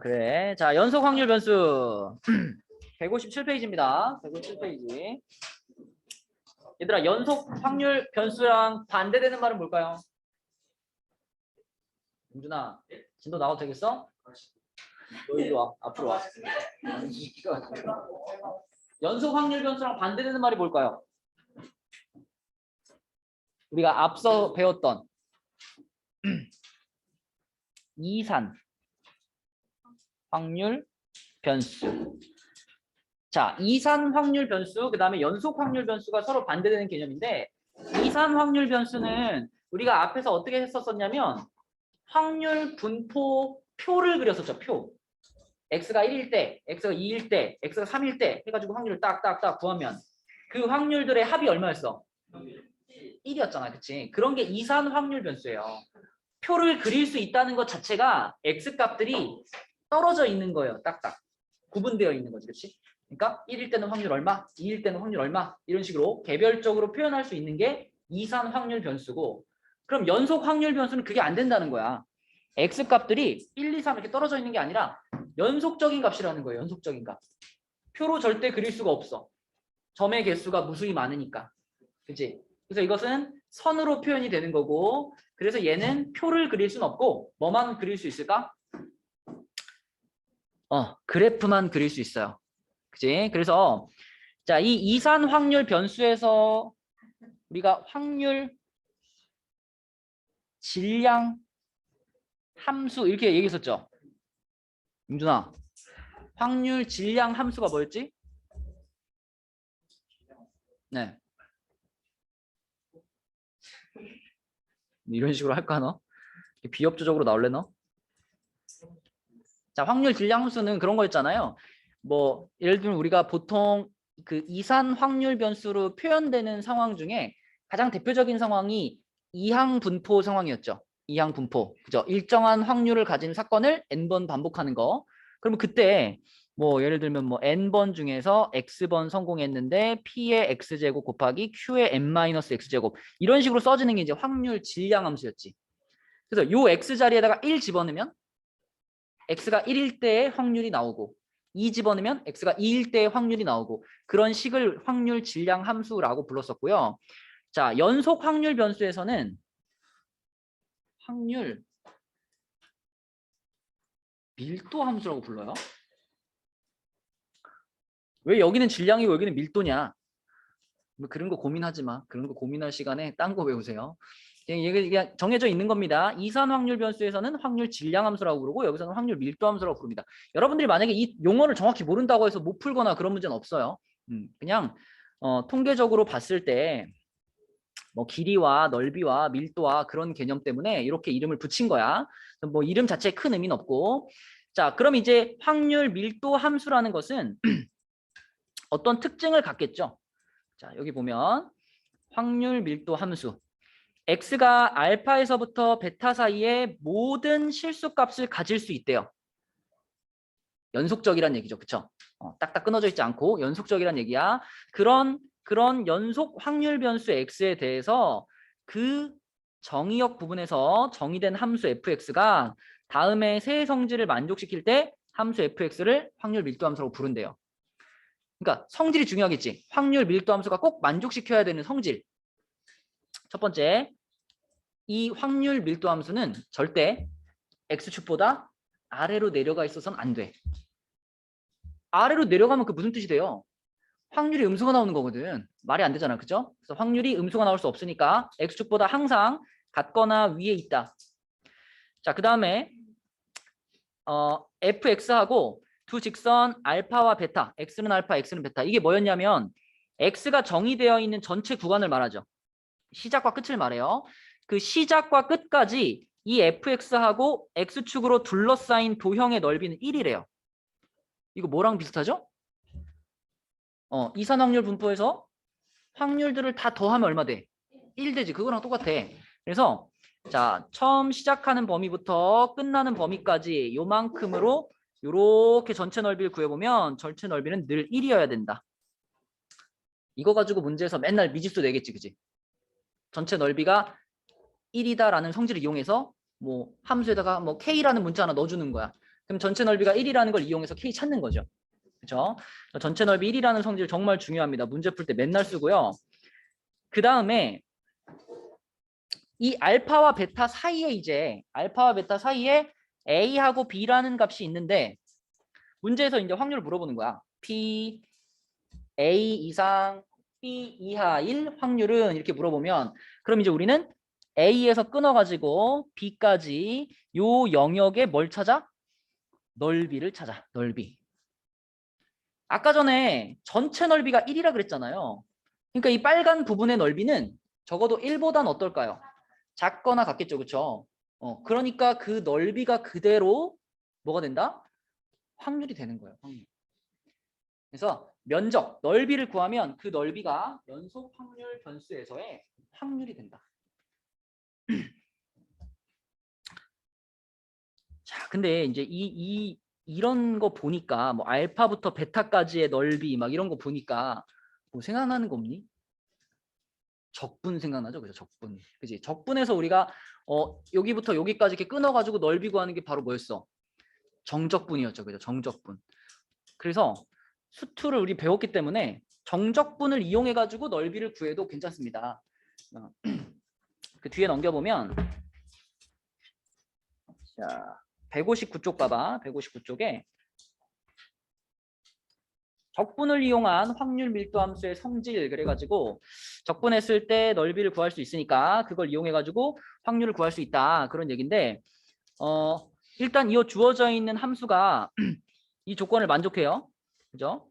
그래. 자, 연속 확률 변수. 157페이지입니다. 157페이지. 얘들아, 연속 확률 변수랑 반대되는 말은 뭘까요? 윤준아, 진도 나와도 되겠어? 너 이리 와. 앞으로 와. 연속 확률 변수랑 반대되는 말이 뭘까요? 우리가 앞서 배웠던 이산 확률 변수. 자, 이산 확률 변수, 그 다음에 연속 확률 변수가 서로 반대되는 개념인데, 이산 확률 변수는 우리가 앞에서 어떻게 했었냐면 확률 분포 표를 그렸었죠. 표. x가 1일 때, x가 2일 때, x가 3일 때 해가지고 확률을 딱딱딱 구하면 그 확률들의 합이 얼마였어? 1이었잖아. 그치? 그런 게 이산 확률 변수예요. 표를 그릴 수 있다는 것 자체가 x값들이 떨어져 있는 거예요. 딱딱. 구분되어 있는 거지. 그치? 그러니까 1일 때는 확률 얼마, 2일 때는 확률 얼마 이런 식으로 개별적으로 표현할 수 있는 게 이산 확률 변수고, 그럼 연속 확률 변수는 그게 안 된다는 거야. x값들이 1, 2, 3 이렇게 떨어져 있는 게 아니라 연속적인 값이라는 거예요. 연속적인 값. 표로 절대 그릴 수가 없어. 점의 개수가 무수히 많으니까. 그치? 그래서 이것은 선으로 표현이 되는 거고, 그래서 얘는 표를 그릴 수는 없고 뭐만 그릴 수 있을까? 그래프만 그릴 수 있어요. 그치? 그래서 자, 이 이산 확률 변수에서 우리가 확률 질량 함수 이렇게 얘기했었죠. 임준아, 확률 질량 함수가 뭐였지? 네. 이런 식으로 할까 너? 비협조적으로 나올래 너? 자, 확률 질량 함수는 그런 거였잖아요. 뭐 예를 들면 우리가 보통 그 이산 확률 변수로 표현되는 상황 중에 가장 대표적인 상황이 이항 분포 상황이었죠. 이항 분포. 그죠? 일정한 확률을 가진 사건을 n번 반복하는 거. 그러면 그때 뭐 예를 들면 뭐 n번 중에서 x번 성공했는데 p의 x제곱 곱하기 q의 n-x제곱 이런 식으로 써지는 게 이제 확률 질량 함수였지. 그래서 요 x 자리에다가 1 집어넣으면 x가 1일 때의 확률이 나오고 2 집어넣으면 x가 2일 때의 확률이 나오고, 그런 식을 확률 질량 함수라고 불렀었고요. 자, 연속 확률 변수에서는 확률 밀도 함수라고 불러요. 왜 여기는 질량이고 여기는 밀도냐? 뭐 그런 거 고민하지 마. 그런 거 고민할 시간에 딴 거 외우세요. 이게 정해져 있는 겁니다. 이산 확률 변수에서는 확률 질량 함수라고 부르고 여기서는 확률 밀도 함수라고 부릅니다. 여러분들이 만약에 이 용어를 정확히 모른다고 해서 못 풀거나 그런 문제는 없어요. 그냥 통계적으로 봤을 때 뭐 길이와 넓이와 밀도와 그런 개념 때문에 이렇게 이름을 붙인 거야. 뭐 이름 자체에 큰 의미는 없고. 자, 그럼 이제 확률 밀도 함수라는 것은 어떤 특징을 갖겠죠. 자, 여기 보면 확률 밀도 함수. x가 알파에서부터 베타 사이에 모든 실수값을 가질 수 있대요. 연속적이란 얘기죠. 그쵸? 딱딱 끊어져 있지 않고 연속적이란 얘기야. 그런 연속 확률 변수 x에 대해서 그 정의역 부분에서 정의된 함수 fx가 다음에 세 성질을 만족시킬 때 함수 fx를 확률 밀도 함수라고 부른대요. 그러니까 성질이 중요하겠지. 확률 밀도 함수가 꼭 만족시켜야 되는 성질. 첫 번째, 이 확률 밀도 함수는 절대 x축보다 아래로 내려가 있어서는 안 돼. 아래로 내려가면 그 무슨 뜻이 돼요? 확률이 음수가 나오는 거거든. 말이 안 되잖아. 그죠? 그래서 확률이 음수가 나올 수 없으니까 x축보다 항상 같거나 위에 있다. 자, 그 다음에 fx하고 두 직선 알파와 베타, x는 알파, x는 베타. 이게 뭐였냐면 x가 정의되어 있는 전체 구간을 말하죠. 시작과 끝을 말해요. 그 시작과 끝까지 이 fx하고 x축으로 둘러싸인 도형의 넓이는 1이래요. 이거 뭐랑 비슷하죠? 이산 확률 분포에서 확률들을 다 더하면 얼마 돼? 1 되지. 그거랑 똑같아. 그래서 자, 처음 시작하는 범위부터 끝나는 범위까지 요만큼으로 요렇게 전체 넓이를 구해보면 전체 넓이는 늘 1이어야 된다. 이거 가지고 문제에서 맨날 미지수 내겠지. 그지? 전체 넓이가 1이다라는 성질을 이용해서 뭐 함수에다가 뭐 k라는 문자 하나 넣어주는 거야. 그럼 전체 넓이가 1이라는 걸 이용해서 K 찾는 거죠. 그렇죠? 전체 넓이 1이라는 성질 정말 중요합니다. 문제 풀 때 맨날 쓰고요. 그 다음에 이 알파와 베타 사이에 알파와 베타 사이에 A하고 B라는 값이 있는데 문제에서 이제 확률을 물어보는 거야. P, A 이상, B 이하일 확률은 이렇게 물어보면 그럼 이제 우리는 A에서 끊어가지고 B까지 요 영역에 뭘 찾아? 넓이를 찾아. 넓이. 아까 전에 전체 넓이가 1이라 그랬잖아요. 그러니까 이 빨간 부분의 넓이는 적어도 1보단 어떨까요? 작거나 같겠죠. 그렇죠? 그러니까 그 넓이가 그대로 뭐가 된다? 확률이 되는 거예요. 확률. 그래서 면적, 넓이를 구하면 그 넓이가 연속 확률 변수에서의 확률이 된다. 자, 근데 이제 이런 거 보니까 뭐 알파부터 베타까지의 넓이 막 이런 거 보니까 뭐 생각나는 거 없니? 적분 생각나죠? 그죠? 적분. 그지? 적분에서 우리가 여기부터 여기까지 이렇게 끊어가지고 넓이 구하는 게 바로 뭐였어? 정적분이었죠. 그죠? 정적분. 그래서 수투를 우리 배웠기 때문에 정적분을 이용해가지고 넓이를 구해도 괜찮습니다. 그 뒤에 넘겨보면 자 159쪽 봐봐. 159쪽에 적분을 이용한 확률 밀도 함수의 성질 그래가지고 적분했을 때 넓이를 구할 수 있으니까 그걸 이용해가지고 확률을 구할 수 있다. 그런 얘기인데 일단 이 주어져 있는 함수가 이 조건을 만족해요. 그죠?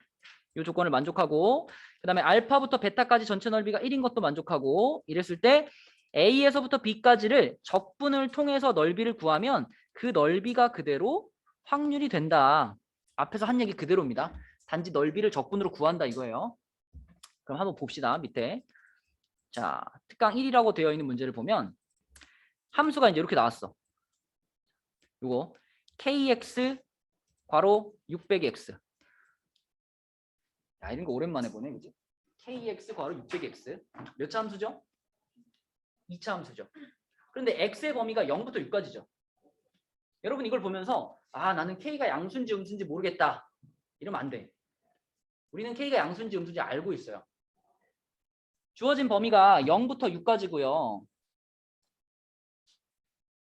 이 조건을 만족하고 그 다음에 알파부터 베타까지 전체 넓이가 1인 것도 만족하고 이랬을 때 A에서부터 B까지를 적분을 통해서 넓이를 구하면 그 넓이가 그대로 확률이 된다. 앞에서 한 얘기 그대로입니다. 단지 넓이를 적분으로 구한다 이거예요. 그럼 한번 봅시다. 밑에. 자, 특강 1이라고 되어 있는 문제를 보면 함수가 이제 이렇게 나왔어. 요거 kx 괄호 600x. 야, 이런 거 오랜만에 보네. 그지? kx 괄호 600x. 몇 차 함수죠? 2차 함수죠. 그런데 x의 범위가 0부터 6까지죠. 여러분 이걸 보면서 아, 나는 k가 양수인지 음수인지 모르겠다. 이러면 안 돼. 우리는 k가 양수인지 음수인지 알고 있어요. 주어진 범위가 0부터 6까지고요.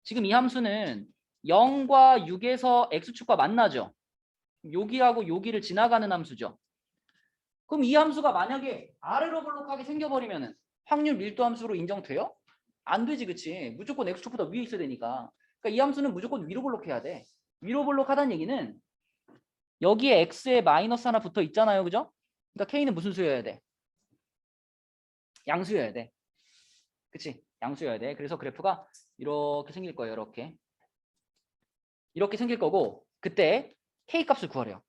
지금 이 함수는 0과 6에서 x축과 만나죠. 여기하고 여기를 지나가는 함수죠. 그럼 이 함수가 만약에 아래로 볼록하게 생겨버리면 확률 밀도 함수로 인정돼요? 안 되지, 그치? 무조건 x축보다 위에 있어야 되니까. 그러니까 이 함수는 무조건 위로 볼록해야 돼. 위로 볼록하다는 얘기는 여기에 x에 마이너스 하나 붙어 있잖아요, 그죠? 그러니까 k는 무슨 수여야 돼? 양수여야 돼. 그치? 양수여야 돼. 그래서 그래프가 이렇게 생길 거예요, 이렇게. 이렇게 생길 거고 그때 k 값을 구하래요.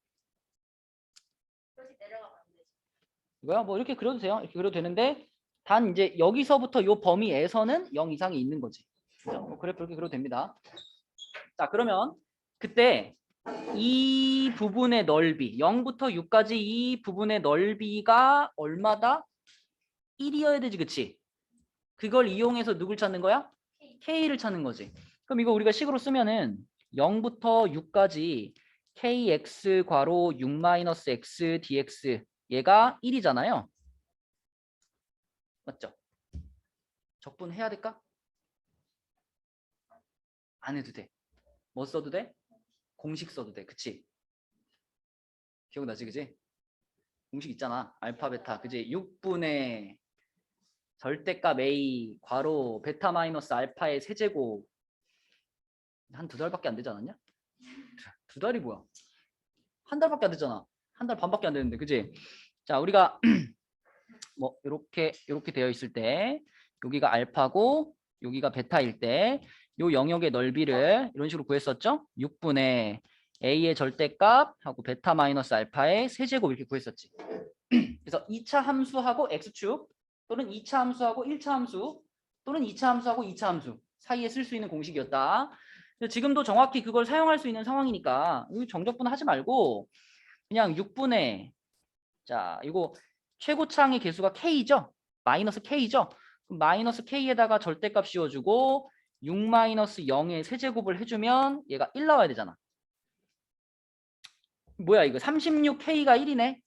이거야 뭐 이렇게 그려도 돼요. 이렇게 그려도 되는데 단 이제 여기서부터 요 범위에서는 0 이상이 있는 거지. 그죠? 그래프 이렇게 그려도 됩니다. 자, 그러면 그때 이 부분의 넓이 0부터 6까지 이 부분의 넓이가 얼마다? 1이어야 되지, 그치? 그걸 이용해서 누굴 찾는 거야? k를 찾는 거지. 그럼 이거 우리가 식으로 쓰면은 0부터 6까지 kx 괄호 6-x dx 얘가 1이잖아요. 맞죠? 적분해야 될까? 안 해도 돼. 뭐 써도 돼? 공식 써도 돼. 그치? 기억나지, 그지? 공식 있잖아. 알파, 베타. 그지? 6분의 절대값 A 괄호 베타 마이너스 알파의 세제곱. 한 2달밖에 안 되지 않았냐? 2달이 뭐야? 한 달밖에 안 됐잖아. 한 달 반밖에 안 되는데, 그지? 자, 우리가 뭐 이렇게 되어 있을 때 여기가 알파고 여기가 베타일 때 요 영역의 넓이를 이런 식으로 구했었죠? 6분의 a의 절대값 하고 베타 마이너스 알파의 세제곱 이렇게 구했었지. 그래서 2차 함수하고 x축 또는 2차 함수하고 1차 함수 또는 2차 함수하고 2차 함수 사이에 쓸 수 있는 공식이었다. 지금도 정확히 그걸 사용할 수 있는 상황이니까 정적분 하지 말고 그냥 6분의 자 이거 최고창의 개수가 k죠? 마이너스 k죠? 그럼 마이너스 k에다가 절대값 씌워주고 6-0의 세제곱을 해주면 얘가 1 나와야 되잖아. 뭐야 이거 36K가 1이네.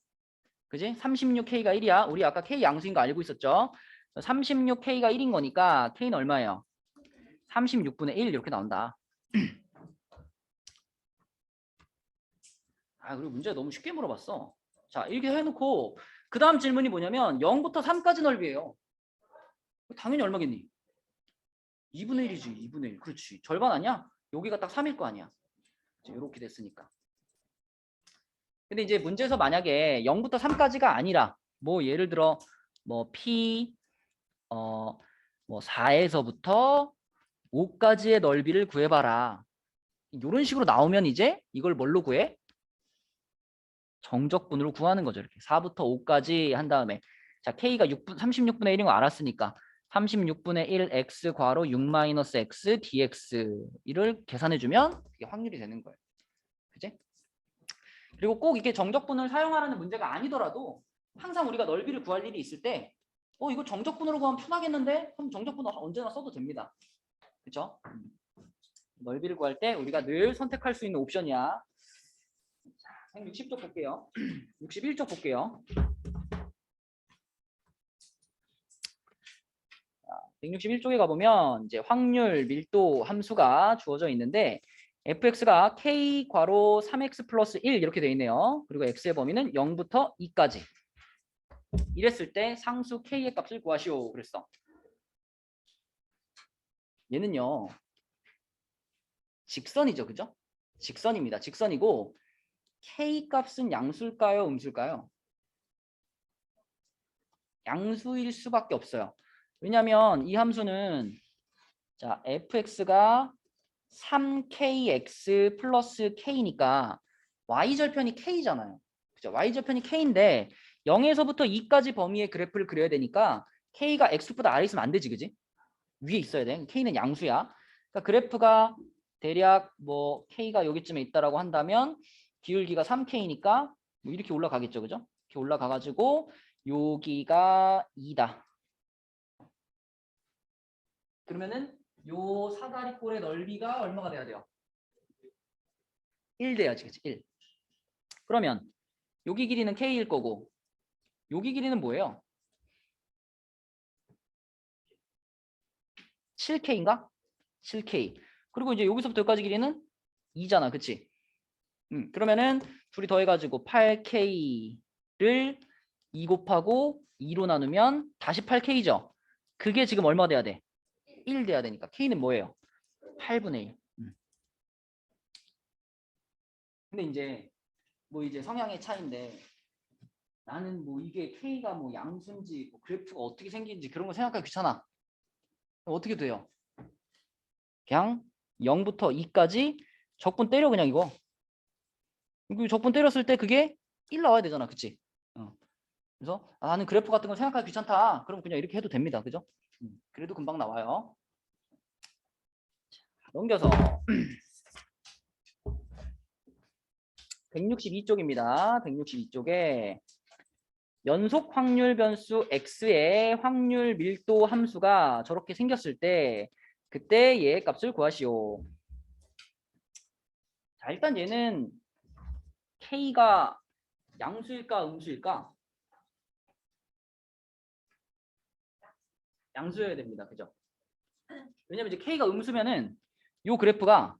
그지? 36K가 1이야. 우리 아까 K 양수인 거 알고 있었죠? 36K가 1인 거니까 K는 얼마예요? 36분의 1 이렇게 나온다. 아, 그리고 문제가 너무 쉽게 물어봤어. 자, 이렇게 해놓고 그 다음 질문이 뭐냐면 0부터 3까지 넓이에요. 당연히 얼마겠니? 2분의 1이지. 2분의 1. 그렇지. 절반 아니야? 여기가 딱 3일 거 아니야. 이렇게 됐으니까. 근데 이제 문제에서 만약에 0부터 3까지가 아니라 뭐 예를 들어 뭐 P 뭐 4에서부터 5까지의 넓이를 구해봐라. 이런 식으로 나오면 이제 이걸 뭘로 구해? 정적분으로 구하는 거죠. 이렇게 4부터 5까지 한 다음에 자 K가 36분의 1인 거 알았으니까 36분의 1 x 괄호 6 마이너스 x dx 이를 계산해주면 이게 확률이 되는 거예요. 그지? 그리고 꼭 이게 정적분을 사용하라는 문제가 아니더라도 항상 우리가 넓이를 구할 일이 있을 때 이거 정적분으로 구하면 편하겠는데? 그럼 정적분 언제나 써도 됩니다. 그렇죠? 넓이를 구할 때 우리가 늘 선택할 수 있는 옵션이야. 160쪽 볼게요. 61쪽 볼게요. 161쪽에 가보면 이제 확률 밀도 함수가 주어져 있는데 fx가 k 괄호 3x 플러스 1 이렇게 돼 있네요. 그리고 x의 범위는 0부터 2까지. 이랬을 때 상수 k의 값을 구하시오 그랬어. 얘는요. 직선이죠. 그죠? 직선입니다. 직선이고 k 값은 양수일까요? 음수일까요? 양수일 수밖에 없어요. 왜냐하면 이 함수는 자 fx가 3kx 플러스 k니까 y절편이 k잖아요. 그죠? y절편이 k인데 0에서부터 2까지 범위의 그래프를 그려야 되니까 k가 x보다 아래 있으면 안 되지, 그지? 위에 있어야 돼. k는 양수야. 그러니까 그래프가 대략 뭐 k가 여기쯤에 있다라고 한다면 기울기가 3k니까 뭐 이렇게 올라가겠죠, 그죠? 이렇게 올라가가지고 여기가 2다. 그러면은 요 사다리꼴의 넓이가 얼마가 돼야 돼요? 1 돼야지, 그치? 1. 그러면 여기 길이는 k일 거고 여기 길이는 뭐예요? 7k인가? 7k. 그리고 이제 여기서부터 여기까지 길이는 2잖아, 그치? 그러면은 둘이 더해가지고 8k를 2 곱하고 2로 나누면 다시 8k죠. 그게 지금 얼마 돼야 돼? 1 돼야 되니까 k는 뭐예요? 8분의 1. 근데 이제 뭐 이제 성향의 차이인데 나는 뭐 이게 k가 뭐 양수인지 뭐 그래프가 어떻게 생기는지 그런 거 생각하기 귀찮아. 어떻게 돼요? 그냥 0부터 2까지 적분 때려 그냥 이거. 이거 적분 때렸을 때 그게 1 나와야 되잖아. 그치? 그래서 나는 그래프 같은 거 생각하기 귀찮다. 그럼 그냥 이렇게 해도 됩니다. 그죠? 그래도 금방 나와요. 넘겨서 162쪽입니다. 162쪽에 연속 확률 변수 x의 확률 밀도 함수가 저렇게 생겼을 때 그때 얘의 값을 구하시오. 자, 일단 얘는 k가 양수일까 음수일까? 양수여야 됩니다. 그죠? 왜냐면 이제 k가 음수면은 요 그래프가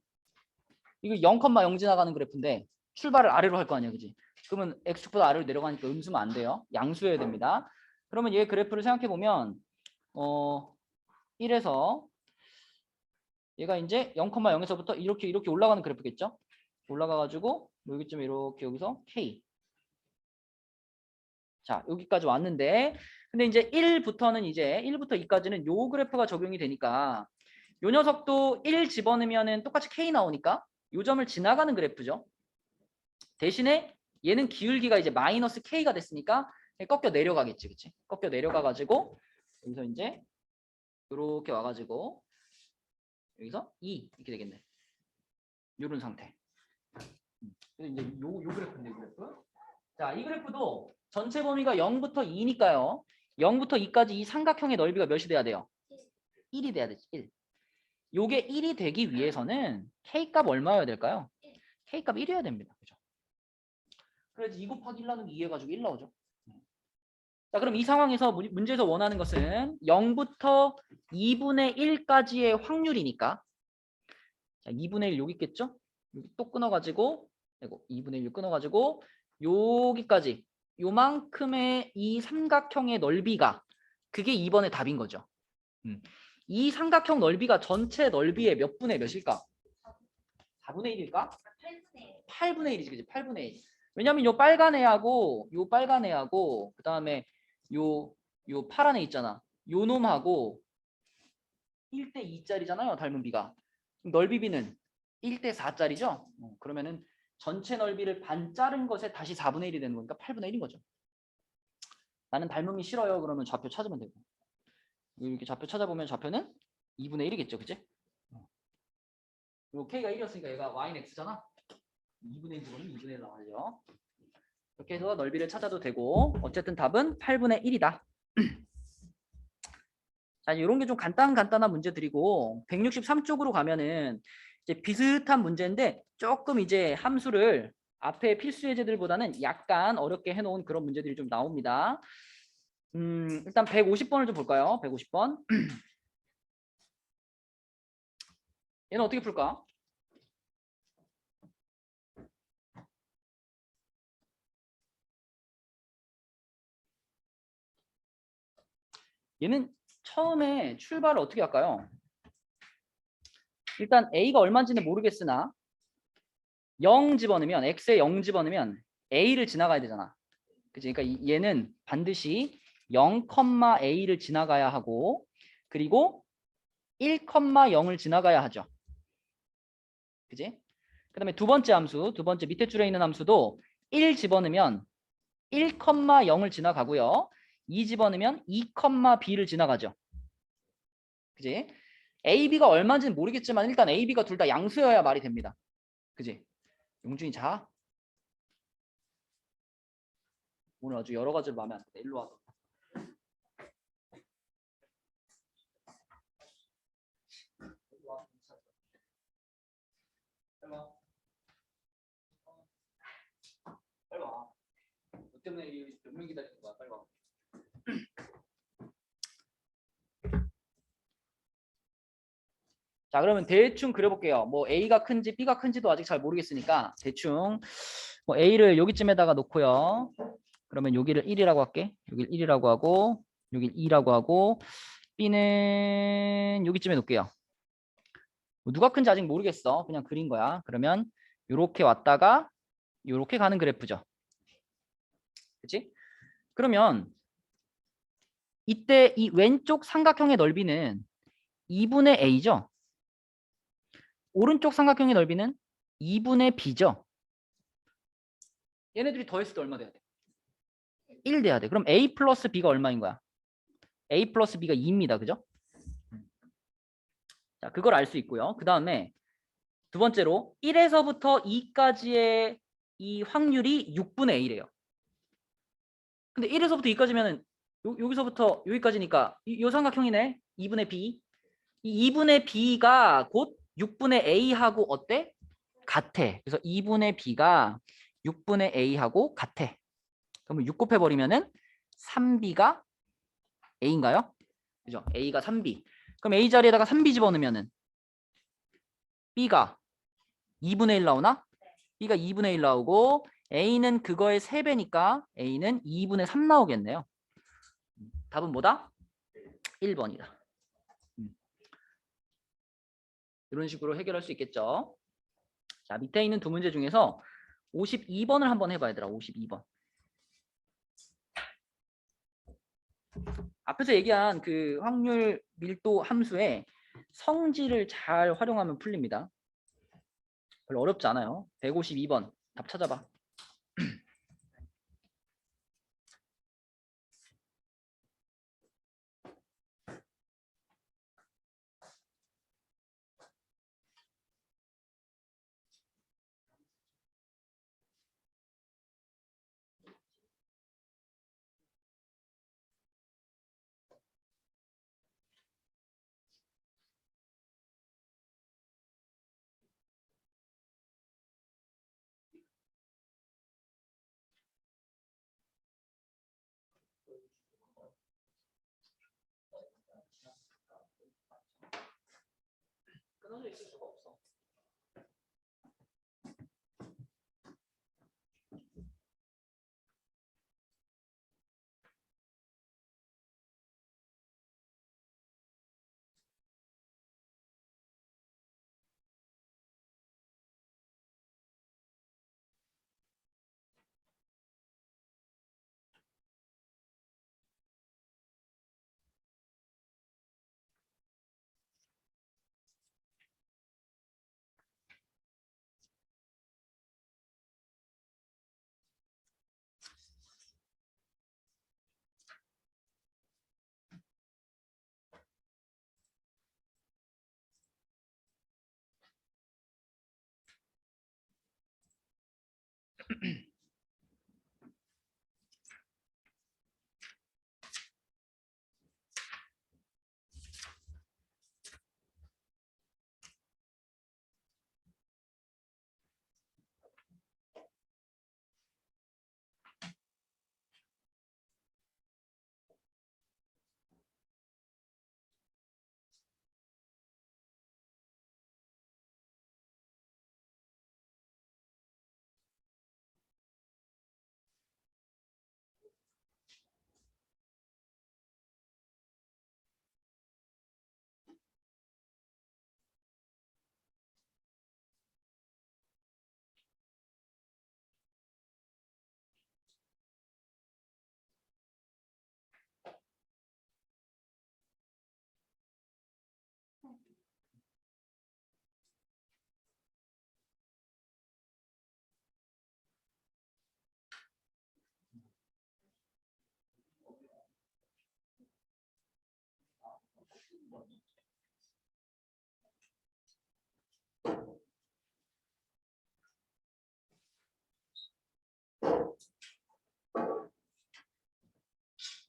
이거 0,0 지나가는 그래프인데 출발을 아래로 할 거 아니야, 그지? 그러면 x축보다 아래로 내려가니까 음수면 안 돼요. 양수여야 됩니다. 그러면 얘 그래프를 생각해 보면 1에서 얘가 이제 0,0에서부터 이렇게 올라가는 그래프겠죠? 올라가가지고 여기쯤에 이렇게 여기서 k. 자, 여기까지 왔는데 근데 이제 1부터는 이제 1부터 2까지는 요 그래프가 적용이 되니까 요 녀석도 1 집어넣으면은 똑같이 k 나오니까 요 점을 지나가는 그래프죠. 대신에 얘는 기울기가 이제 마이너스 k가 됐으니까 꺾여 내려가겠지, 그치? 꺾여 내려가가지고 여기서 이제 이렇게 와가지고 여기서 2 이렇게 되겠네. 요런 상태. 그래서 이제 요 그래프인데, 그래프. 자, 이 그래프도 전체 범위가 0부터 2니까요. 0부터 2까지 이 삼각형의 넓이가 몇이 돼야 돼요? 1이 돼야 되지. 1. 요게 1이 되기 위해서는 K값 얼마여야 될까요? K값 1이어야 됩니다. 그죠? 그래서 2 곱하기 1 나누기 2 해가지고 1 나오죠. 자, 그럼 이 상황에서 문제에서 원하는 것은 0부터 2분의 1까지의 확률이니까, 자, 2분의 1 여기 있겠죠? 여기 또 끊어가지고, 이거 2분의 1 끊어가지고 여기까지 요만큼의 이 삼각형의 넓이가 그게 2번의 답인 거죠. 이 삼각형 넓이가 전체 넓이의 몇 분의 몇일까? 4분의 1일까? 8분의 1이지, 그지? 8분의 1. 왜냐면 요 빨간 애하고 요 빨간 애하고 그 다음에 요 파란 애 있잖아. 요 놈하고 1대 2짜리잖아요. 닮은 비가. 넓이 비는 1대 4짜리죠. 그러면은 전체 넓이를 반 자른 것에 다시 4분의 1이 되는 거니까 8분의 1인 거죠. 나는 닮음이 싫어요. 그러면 좌표 찾으면 되고. 이렇게 좌표 찾아보면 좌표는 2분의 1이겠죠. 그치? 그리고 K가 1이었으니까 얘가 Y는 X잖아. 2분의 1 부분은 2분의 1 나와요. 이렇게 해서 넓이를 찾아도 되고 어쨌든 답은 8분의 1이다. 자, 이런 게 좀 간단한 문제들이고 163쪽으로 가면은 이제 비슷한 문제인데 조금 이제 함수를 앞에 필수 예제들보다는 약간 어렵게 해놓은 그런 문제들이 좀 나옵니다. 일단 150번을 좀 볼까요? 150번. 얘는 어떻게 풀까? 얘는 처음에 출발을 어떻게 할까요? 일단 A가 얼마인지는 모르겠으나 0 집어넣으면 X에 0 집어넣으면 A를 지나가야 되잖아. 그치? 그러니까 얘는 반드시 0, A를 지나가야 하고 그리고 1, 0을 지나가야 하죠. 그지? 그 다음에 두 번째 함수, 두 번째 밑에 줄에 있는 함수도 1 집어넣으면 1, 0을 지나가고요. 2 집어넣으면 2, B를 지나가죠. 그지? A, B가 얼마인지는 모르겠지만 일단 A, B가 둘 다 양수여야 말이 됩니다. 그지? 용준이 자. 오늘 아주 여러 가지로 마음에 안 든다. 일로 와서. 빨리 와. 빨리 와. 너 때문에 몇 명 기다리는 거야. 빨리 와. 자, 그러면 대충 그려볼게요. 뭐 A가 큰지 B가 큰지도 아직 잘 모르겠으니까 대충 뭐 A를 여기쯤에다가 놓고요. 그러면 여기를 1이라고 할게. 여기를 1이라고 하고 여기를 2라고 하고 B는 여기쯤에 놓을게요. 뭐 누가 큰지 아직 모르겠어. 그냥 그린 거야. 그러면 이렇게 왔다가 이렇게 가는 그래프죠. 그치? 그러면 이때 이 왼쪽 삼각형의 넓이는 2분의 A죠. 오른쪽 삼각형의 넓이는 2분의 B죠. 얘네들이 더했을 때 얼마 돼야 돼? 1 돼야 돼. 그럼 A 플러스 B가 얼마인 거야? A 플러스 B가 2입니다. 그죠? 자, 그걸 알 수 있고요. 그 다음에 두 번째로 1에서부터 2까지의 이 확률이 6분의 A래요. 근데 1에서부터 2까지면은 여기서부터 여기까지니까 이 삼각형이네. 2분의 B. 이 2분의 B가 곧 6분의 A하고 어때? 같아. 그래서 2분의 B가 6분의 A하고 같아. 그러면 6 곱해버리면은 3B가 A인가요? 그죠? A가 3B. 그럼 A 자리에다가 3B 집어넣으면은 B가 2분의 1 나오나? B가 2분의 1 나오고 A는 그거의 3배니까 A는 2분의 3 나오겠네요. 답은 뭐다? 1번이다. 이런 식으로 해결할 수 있겠죠. 자, 밑에 있는 두 문제 중에서 52번을 한번 해봐 얘들아. 52번. 앞에서 얘기한 그 확률 밀도 함수의 성질을 잘 활용하면 풀립니다. 별로 어렵지 않아요. 152번 답 찾아봐.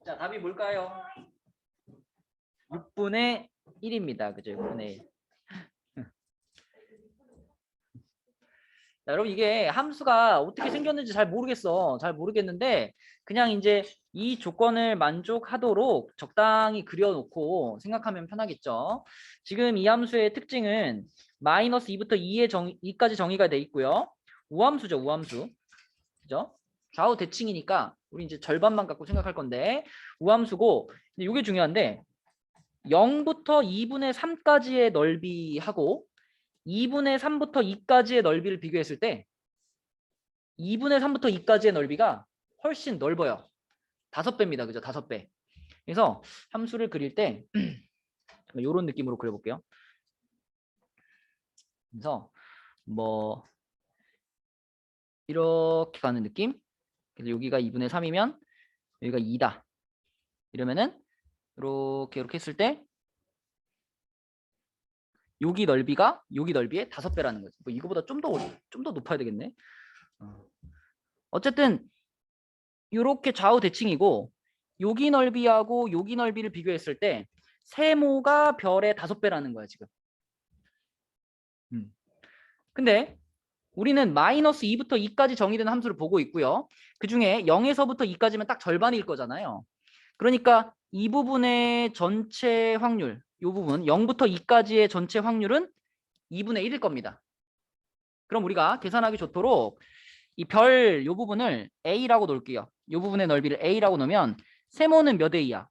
자, 답이 뭘까요? 6분의 1입니다. 그죠? 6분의 1. 자, 여러분 이게 함수가 어떻게 생겼는지 잘 모르겠어. 잘 모르겠는데 그냥 이제 이 조건을 만족하도록 적당히 그려놓고 생각하면 편하겠죠. 지금 이 함수의 특징은 마이너스 2부터 2까지 정의가 돼 있고요. 우함수죠, 우함수. 그죠? 좌우 대칭이니까 우리 이제 절반만 갖고 생각할 건데 우함수고 이게 중요한데 0부터 2분의 3까지의 넓이하고 2분의 3부터 2까지의 넓이를 비교했을 때 2분의 3부터 2까지의 넓이가 훨씬 넓어요. 5배입니다. 그죠? 5배. 그래서 함수를 그릴 때 이런 느낌으로 그려볼게요. 그래서 뭐 이렇게 가는 느낌. 그래서 여기가 2분의 3이면 여기가 2다. 이러면은 이렇게 했을 때 여기 넓이가 여기 넓이의 5배라는 거지. 뭐 이거보다 좀 더 높아야 되겠네. 어쨌든 이렇게 좌우 대칭이고 여기 넓이하고 여기 넓이를 비교했을 때 세모가 별의 5배라는 거야 지금. 근데 우리는 마이너스 2부터 2까지 정의된 함수를 보고 있고요. 그 중에 0에서부터 2까지면 딱 절반일 거잖아요. 그러니까 이 부분의 전체 확률, 이 부분 0부터 2까지의 전체 확률은 2분의 1일 겁니다. 그럼 우리가 계산하기 좋도록 이 별 이 부분을 A라고 놓을게요. 이 부분의 넓이를 A라고 놓으면 세모는 몇 A야?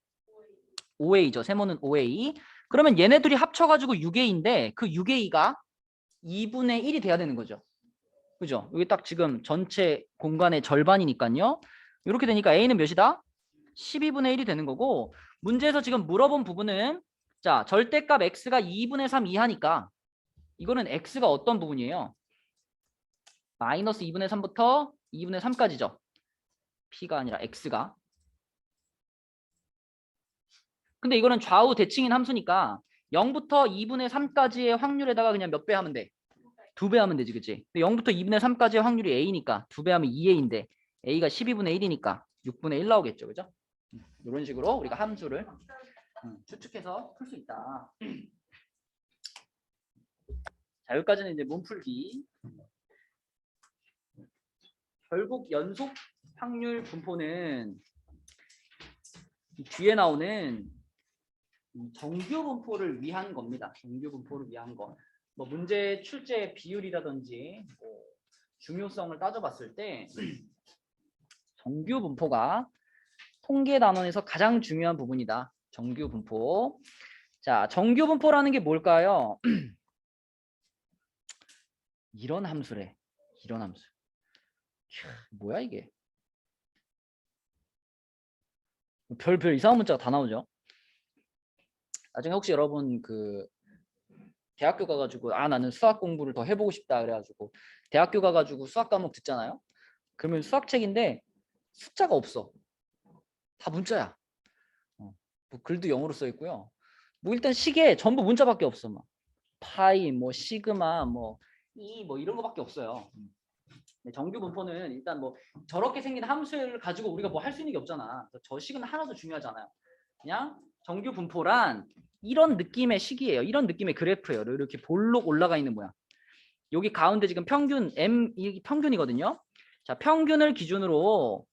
5A죠. 세모는 5A. 그러면 얘네들이 합쳐가지고 6A인데 그 6A가 2분의 1이 돼야 되는 거죠. 그죠? 여기 딱 지금 전체 공간의 절반이니까요. 이렇게 되니까 A는 몇이다? 12분의 1이 되는 거고 문제에서 지금 물어본 부분은 자 절대값 X가 2분의 3 이하니까 이거는 X가 어떤 부분이에요? 마이너스 2분의 3부터 2분의 3까지죠. P가 아니라 X가. 근데 이거는 좌우 대칭인 함수니까 0부터 2분의 3까지의 확률에다가 그냥 몇 배 하면 돼? 2배 하면 되지, 그치? 0부터 2분의 3까지의 확률이 A니까 2배 하면 2A인데 A가 12분의 1이니까 6분의 1 나오겠죠, 그죠? 이런 식으로 우리가 함수를 추측해서 풀 수 있다. 자, 여기까지는 이제 몸풀기. 결국 연속 확률 분포는 뒤에 나오는 정규 분포를 위한 겁니다. 정규 분포를 위한 거. 뭐 문제 출제 비율이라든지 뭐 중요성을 따져봤을 때 정규 분포가 통계 단원에서 가장 중요한 부분이다. 정규 분포. 자, 정규 분포라는 게 뭘까요? 이런 함수래. 이런 함수. 뭐야 이게? 별 이상한 문자가 다 나오죠. 나중에 혹시 여러분 그 대학교 가가지고 나는 수학 공부를 더 해보고 싶다 그래가지고 대학교 가가지고 수학 과목 듣잖아요. 그러면 수학책인데 숫자가 없어. 다 문자야. 뭐 글도 영어로 써 있고요. 뭐 일단 시계 전부 문자밖에 없어. 막 파이, 뭐 시그마, 뭐 이 뭐 이런 거밖에 없어요. 정규 분포는 일단 뭐 저렇게 생긴 함수를 가지고 우리가 뭐 할 수 있는 게 없잖아. 저 식은 하나도 중요하잖아요. 그냥 정규 분포란 이런 느낌의 식이에요. 이런 느낌의 그래프예요. 이렇게 볼록 올라가 있는 모양. 여기 가운데 지금 평균 M 이 평균이거든요. 자, 평균을 기준으로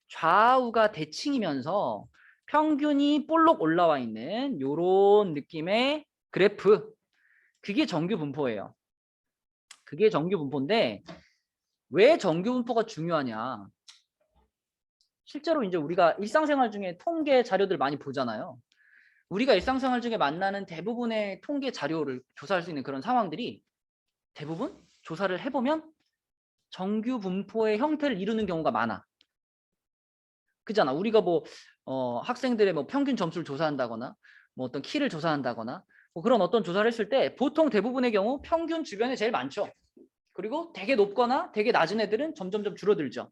좌우가 대칭이면서 평균이 볼록 올라와 있는 요런 느낌의 그래프. 그게 정규 분포예요. 그게 정규 분포인데 왜 정규 분포가 중요하냐? 실제로 이제 우리가 일상생활 중에 통계 자료들 많이 보잖아요. 우리가 일상생활 중에 만나는 대부분의 통계 자료를 조사할 수 있는 그런 상황들이 대부분 조사를 해보면 정규 분포의 형태를 이루는 경우가 많아. 그잖아. 우리가 뭐 학생들의 뭐 평균 점수를 조사한다거나 뭐 어떤 키를 조사한다거나 뭐 그런 어떤 조사를 했을 때 보통 대부분의 경우 평균 주변에 제일 많죠. 그리고 되게 높거나 되게 낮은 애들은 점점점 줄어들죠.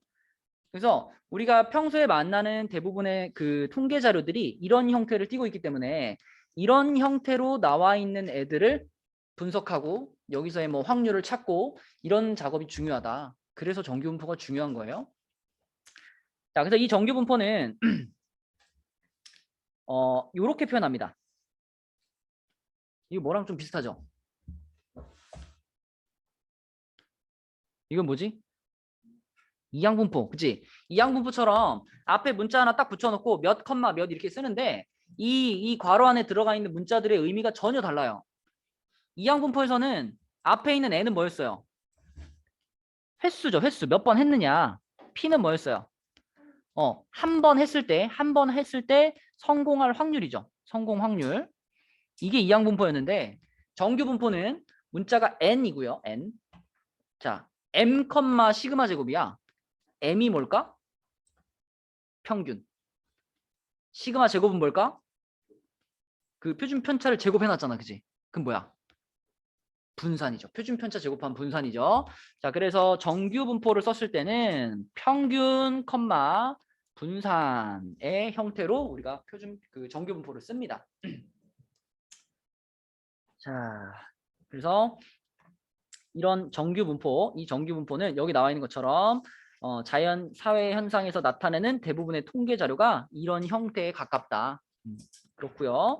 그래서 우리가 평소에 만나는 대부분의 그 통계 자료들이 이런 형태를 띠고 있기 때문에 이런 형태로 나와 있는 애들을 분석하고 여기서의 뭐 확률을 찾고 이런 작업이 중요하다. 그래서 정규 분포가 중요한 거예요. 자, 그래서 이 정규 분포는 이렇게 표현합니다. 이거 뭐랑 좀 비슷하죠? 이건 뭐지? 이항분포, 그치? 이항분포처럼 앞에 문자 하나 딱 붙여놓고 몇 컴마 몇 이렇게 쓰는데 이 괄호 안에 들어가 있는 문자들의 의미가 전혀 달라요. 이항분포에서는 앞에 있는 n은 뭐였어요? 횟수죠, 횟수. 몇 번 했느냐. p는 뭐였어요? 한 번 했을 때, 한 번 했을 때 성공할 확률이죠. 성공 확률. 이게 이항분포였는데 정규 분포는 문자가 n이고요. n. 자, m, 시그마 제곱이야. m이 뭘까? 평균. 시그마 제곱은 뭘까? 그 표준 편차를 제곱해놨잖아, 그지? 그럼 뭐야? 분산이죠. 표준 편차 제곱한 분산이죠. 자, 그래서 정규 분포를 썼을 때는 평균, 분산의 형태로 우리가 표준 그 정규 분포를 씁니다. 자, 그래서 이런 정규 분포, 이 정규 분포는 여기 나와 있는 것처럼 자연 사회 현상에서 나타내는 대부분의 통계 자료가 이런 형태에 가깝다. 그렇고요.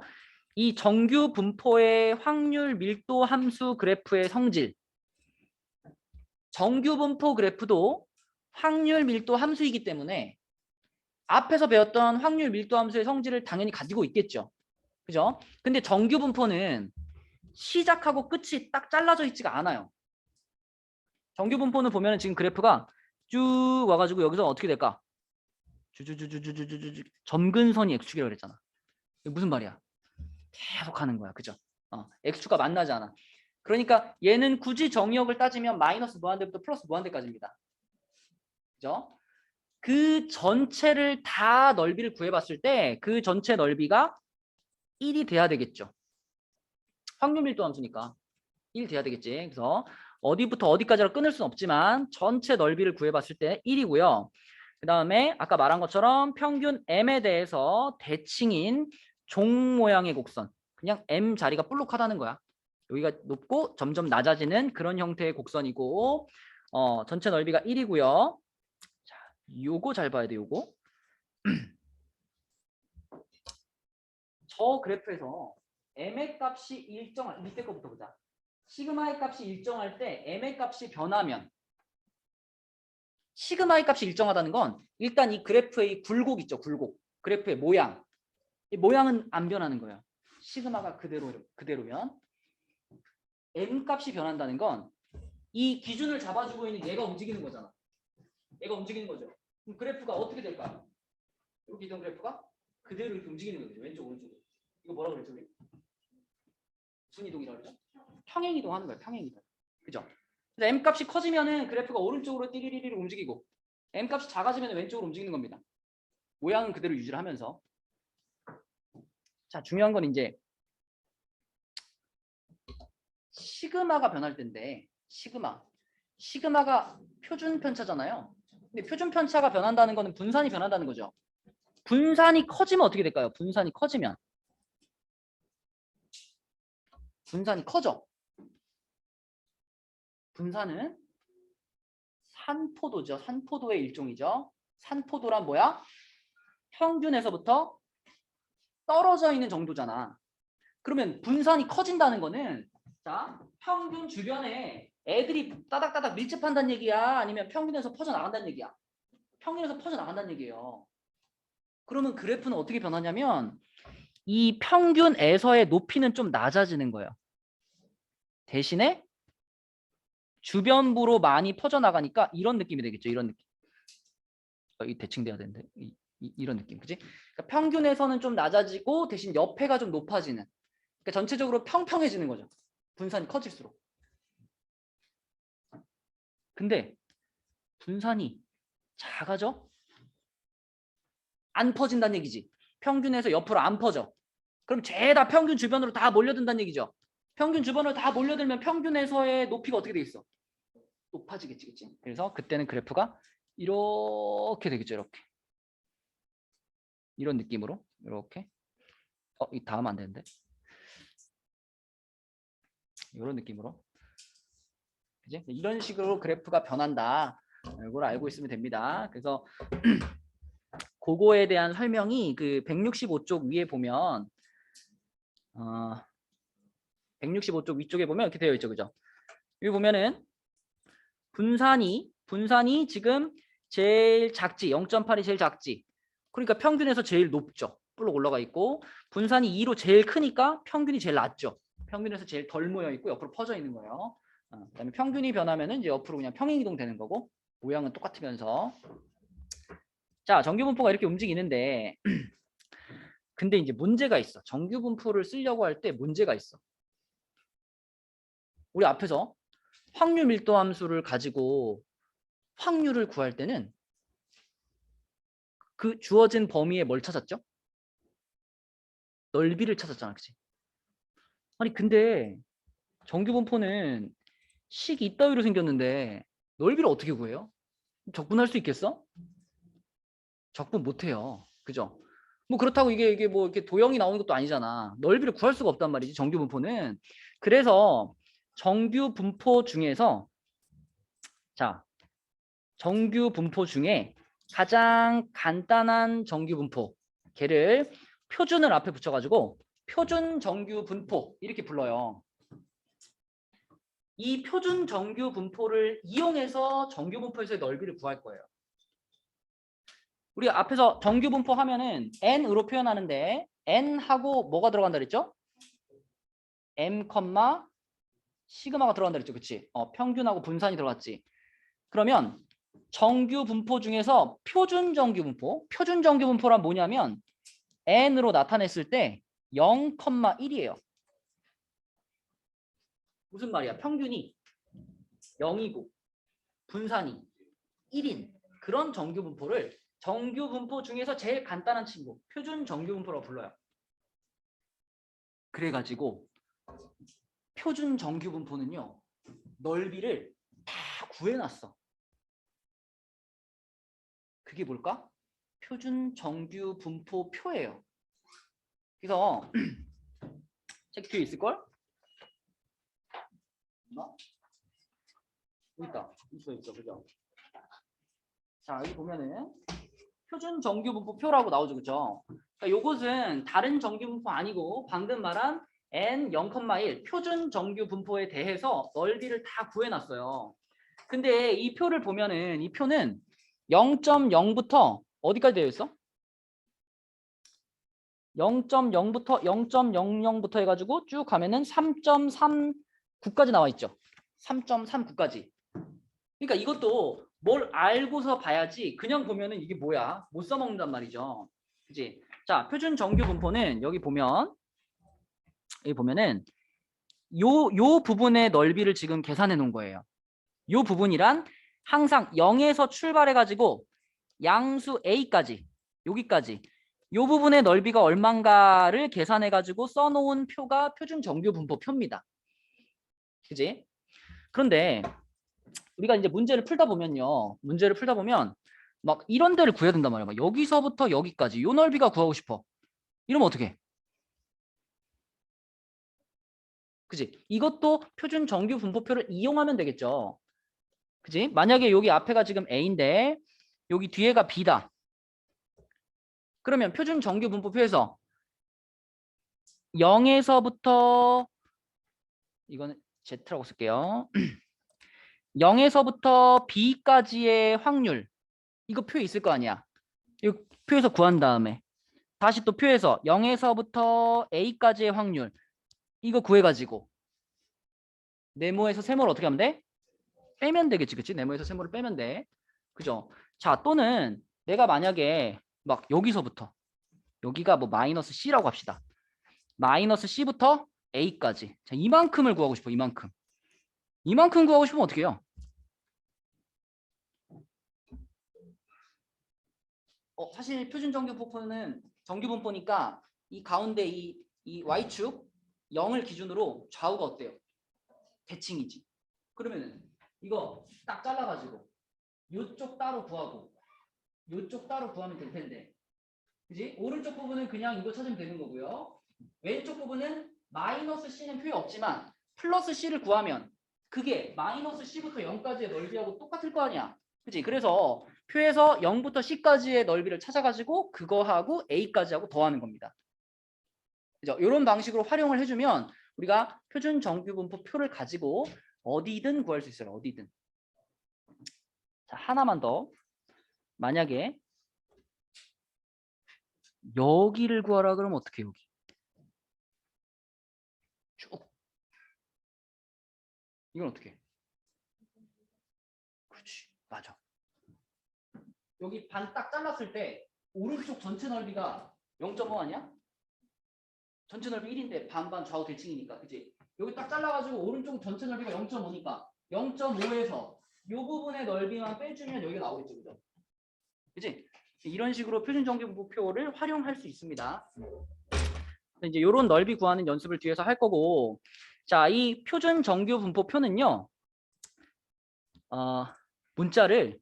이 정규 분포의 확률 밀도 함수 그래프의 성질. 정규 분포 그래프도 확률 밀도 함수이기 때문에 앞에서 배웠던 확률 밀도 함수의 성질을 당연히 가지고 있겠죠. 그죠? 근데 정규 분포는 시작하고 끝이 딱 잘라져 있지가 않아요. 정규 분포는 보면은 지금 그래프가 쭉 와가지고 여기서 어떻게 될까? 주주주주주주주주 점근선이 x축이라고 그랬잖아. 이게 무슨 말이야? 계속 하는 거야. 그죠? x축과 만나지 않아. 그러니까 얘는 굳이 정의역을 따지면 마이너스 무한대부터 플러스 무한대까지입니다. 그죠? 그 전체를 다 넓이를 구해봤을 때 그 전체 넓이가 1이 돼야 되겠죠. 확률 밀도 함수니까 1 돼야 되겠지. 그래서 어디부터 어디까지를 끊을 수는 없지만 전체 넓이를 구해봤을 때 1이고요. 그 다음에 아까 말한 것처럼 평균 m에 대해서 대칭인 종 모양의 곡선. 그냥 m 자리가 볼록하다는 거야. 여기가 높고 점점 낮아지는 그런 형태의 곡선이고 전체 넓이가 1이고요. 자, 요거 잘 봐야 돼. 요거. 저 그래프에서 m의 값이 일정할 밑에 거부터 보자. 시그마의 값이 일정할 때 m의 값이 변하면 시그마의 값이 일정하다는 건 일단 이 그래프의 굴곡 있죠. 굴곡. 그래프의 모양. 이 모양은 안 변하는 거예요. 시그마가 그대로면 m 값이 변한다는 건 이 기준을 잡아주고 있는 얘가 움직이는 거잖아. 얘가 움직이는 거죠. 그럼 그래프가 어떻게 될까? 이렇게 있던 그래프가 그대로 이렇게 움직이는 거죠. 왼쪽 오른쪽으로. 이거 뭐라 그랬죠 우리? 무슨 이동이라고 그러죠? 평행 이동하는 거예요. 평행 이동. 그죠? 그래서 m 값이 커지면은 그래프가 오른쪽으로 띠리리리 움직이고 m 값이 작아지면 왼쪽으로 움직이는 겁니다. 모양은 그대로 유지를 하면서. 자, 중요한 건 이제 시그마가 변할 텐데 시그마가 표준 편차잖아요. 근데 표준 편차가 변한다는 거는 분산이 변한다는 거죠. 분산이 커지면 어떻게 될까요? 분산이 커지면 분산이 커져. 분산은 산포도죠. 산포도의 일종이죠. 산포도란 뭐야? 평균에서부터 떨어져 있는 정도잖아. 그러면 분산이 커진다는 거는 자, 평균 주변에 애들이 따닥따닥 밀집한다는 얘기야? 아니면 평균에서 퍼져나간다는 얘기야? 평균에서 퍼져나간다는 얘기예요. 그러면 그래프는 어떻게 변하냐면 이 평균에서의 높이는 좀 낮아지는 거예요. 대신에 주변부로 많이 퍼져나가니까 이런 느낌이 되겠죠. 이런 느낌. 이 대칭돼야 되는데 이런 느낌, 그지? 그러니까 평균에서는 좀 낮아지고 대신 옆에가 좀 높아지는. 그러니까 전체적으로 평평해지는 거죠. 분산이 커질수록. 근데 분산이 작아져? 안 퍼진다는 얘기지. 평균에서 옆으로 안 퍼져. 그럼 죄다 평균 주변으로 다 몰려든다는 얘기죠. 평균 주변으로 다 몰려들면 평균에서의 높이가 어떻게 되겠어? 높아지겠지, 그치? 그래서 그때는 그래프가 이렇게 되겠죠, 이렇게. 이런 느낌으로, 이렇게. 이 다음 안 되는데. 이런 느낌으로. 그지? 이런 식으로 그래프가 변한다. 이걸 알고 있으면 됩니다. 그래서 그거에 대한 설명이 그 165쪽 위에 보면 165쪽 위쪽에 보면 이렇게 되어 있죠. 그죠? 여기 보면은 분산이 지금 제일 작지. 0.8이 제일 작지. 그러니까 평균에서 제일 높죠. 뿔로 올라가 있고 분산이 2로 제일 크니까 평균이 제일 낮죠. 평균에서 제일 덜 모여 있고 옆으로 퍼져 있는 거예요. 그다음에 평균이 변하면은 이제 옆으로 그냥 평행이동 되는 거고 모양은 똑같으면서 자, 정규분포가 이렇게 움직이는데 근데 이제 문제가 있어. 정규분포를 쓰려고 할 때 문제가 있어. 우리 앞에서 확률 밀도 함수를 가지고 확률을 구할 때는 그 주어진 범위에 뭘 찾았죠? 넓이를 찾았잖아, 그치? 아니 근데 정규분포는 식 이따위로 생겼는데 넓이를 어떻게 구해요? 적분할 수 있겠어? 적분 못해요, 그죠? 뭐 그렇다고 이게 뭐 이렇게 도형이 나오는 것도 아니잖아. 넓이를 구할 수가 없단 말이지, 정규분포는. 그래서 정규분포 중에서 자, 정규분포 중에 가장 간단한 정규분포 걔를 표준을 앞에 붙여가지고 표준 정규분포 이렇게 불러요. 이 표준 정규분포를 이용해서 정규분포에서의 넓이를 구할 거예요. 우리 앞에서 정규분포 하면은 n으로 표현하는데 n하고 뭐가 들어간다 그랬죠? m, 시그마가 들어간다 그랬죠, 그치? 평균하고 분산이 들어갔지. 그러면 정규분포 중에서 표준 정규분포란 뭐냐면 n으로 나타냈을 때 0,1이에요. 무슨 말이야? 평균이 0이고 분산이 1인 그런 정규분포를 정규분포 중에서 제일 간단한 친구 표준 정규분포라고 불러요. 그래가지고 표준 정규분포는요 넓이를 다 구해놨어. 그게 뭘까? 표준 정규분포 표예요. 그래서 책 뒤에 있을걸? 여기 있다. 있어, 그죠? 자, 여기 보면은 표준 정규분포표라고 나오죠, 그죠? 그러니까 요것은 다른 정규분포 아니고 방금 말한 n 0,1 표준 정규분포에 대해서 넓이를 다 구해놨어요. 근데 이 표를 보면은 이 표는 0.0부터 어디까지 되어 있어? 0.0부터 0.00부터 해가지고 쭉 가면은 3.39까지 나와 있죠. 3.39까지. 그러니까 이것도 뭘 알고서 봐야지 그냥 보면은 이게 뭐야 못 써먹는단 말이죠. 그치? 자, 표준 정규 분포는 여기 보면은 요 부분의 넓이를 지금 계산해 놓은 거예요. 요 부분이란 항상 0에서 출발해 가지고 양수 a까지 여기까지 요 부분의 넓이가 얼만가를 계산해 가지고 써놓은 표가 표준 정규 분포 표입니다. 그지? 그런데 우리가 이제 문제를 풀다 보면 막 이런 데를 구해야 된단 말이야. 막 여기서부터 여기까지 요 넓이가 구하고 싶어. 이러면 어떻게? 그지? 이것도 표준 정규 분포표를 이용하면 되겠죠. 그지? 만약에 여기 앞에가 지금 A인데 여기 뒤에가 B다. 그러면 표준 정규 분포표에서 0에서부터 이거는 Z라고 쓸게요. 0에서부터 B까지의 확률 이거 표에 있을 거 아니야. 이 표에서 구한 다음에 다시 또 표에서 0에서부터 A까지의 확률 이거 구해가지고 네모에서 세모를 어떻게 하면 돼? 빼면 되겠지, 그치? 네모에서 세모를 빼면 돼. 그죠? 자, 또는 내가 만약에 막 여기서부터 여기가 뭐 마이너스 C라고 합시다. 마이너스 C부터 A까지. 자, 이만큼을 구하고 싶어, 이만큼. 이만큼 구하고 싶으면 어떻게 해요? 사실 표준 정규 분포는 정규 분포니까 이 가운데 이 Y축 0을 기준으로 좌우가 어때요? 대칭이지. 그러면은 이거 딱 잘라가지고 요쪽 따로 구하고 요쪽 따로 구하면 될 텐데, 그지? 오른쪽 부분은 그냥 이거 찾으면 되는 거고요. 왼쪽 부분은 마이너스 C는 표에 없지만 플러스 C를 구하면 그게 마이너스 C부터 0까지의 넓이하고 똑같을 거 아니야. 그지? 그래서 표에서 0부터 C까지의 넓이를 찾아가지고 그거하고 A까지 하고 더하는 겁니다. 그죠? 이런 방식으로 활용을 해주면 우리가 표준 정규 분포 표를 가지고 어디든 구할 수 있어요. 어디든. 자, 하나만 더. 만약에 여기를 구하라 그러면 어떻게 여기? 쭉. 이건 어떻게 해? 그렇지. 맞아. 여기 반 딱 잘랐을 때 오른쪽 전체 넓이가 0.5 아니야? 전체 넓이 1인데 반반 좌우 대칭이니까. 그치? 여기 딱 잘라가지고 오른쪽 전체 넓이가 0.5니까 0.5에서 이 부분의 넓이만 빼주면 여기가 나오겠죠. 그죠? 그치? 이런 식으로 표준 정규 분포표를 활용할 수 있습니다. 이제 이런 넓이 구하는 연습을 뒤에서 할 거고, 자, 이 표준 정규 분포표는요, 문자를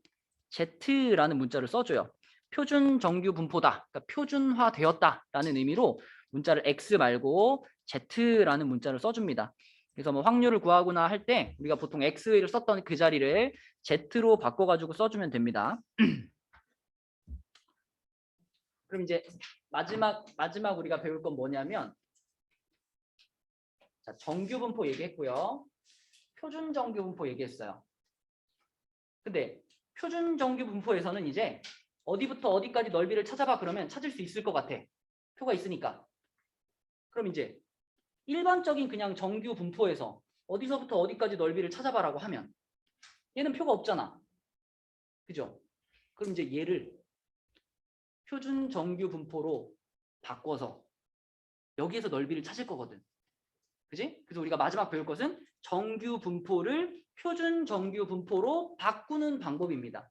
Z라는 문자를 써줘요. 표준 정규 분포다, 그러니까 표준화되었다라는 의미로 문자를 X 말고 Z라는 문자를 써줍니다. 그래서 뭐 확률을 구하거나 할 때 우리가 보통 X를 썼던 그 자리를 Z로 바꿔가지고 써주면 됩니다. 그럼 이제 마지막 우리가 배울 건 뭐냐면, 자, 정규 분포 얘기했고요. 표준 정규 분포 얘기했어요. 근데 표준 정규 분포에서는 이제 어디부터 어디까지 넓이를 찾아봐 그러면 찾을 수 있을 것 같아. 표가 있으니까. 그럼 이제 일반적인 그냥 정규 분포에서 어디서부터 어디까지 넓이를 찾아봐라고 하면 얘는 표가 없잖아. 그죠? 그럼 이제 얘를 표준 정규 분포로 바꿔서 여기에서 넓이를 찾을 거거든. 그지? 그래서 우리가 마지막 배울 것은 정규 분포를 표준 정규 분포로 바꾸는 방법입니다.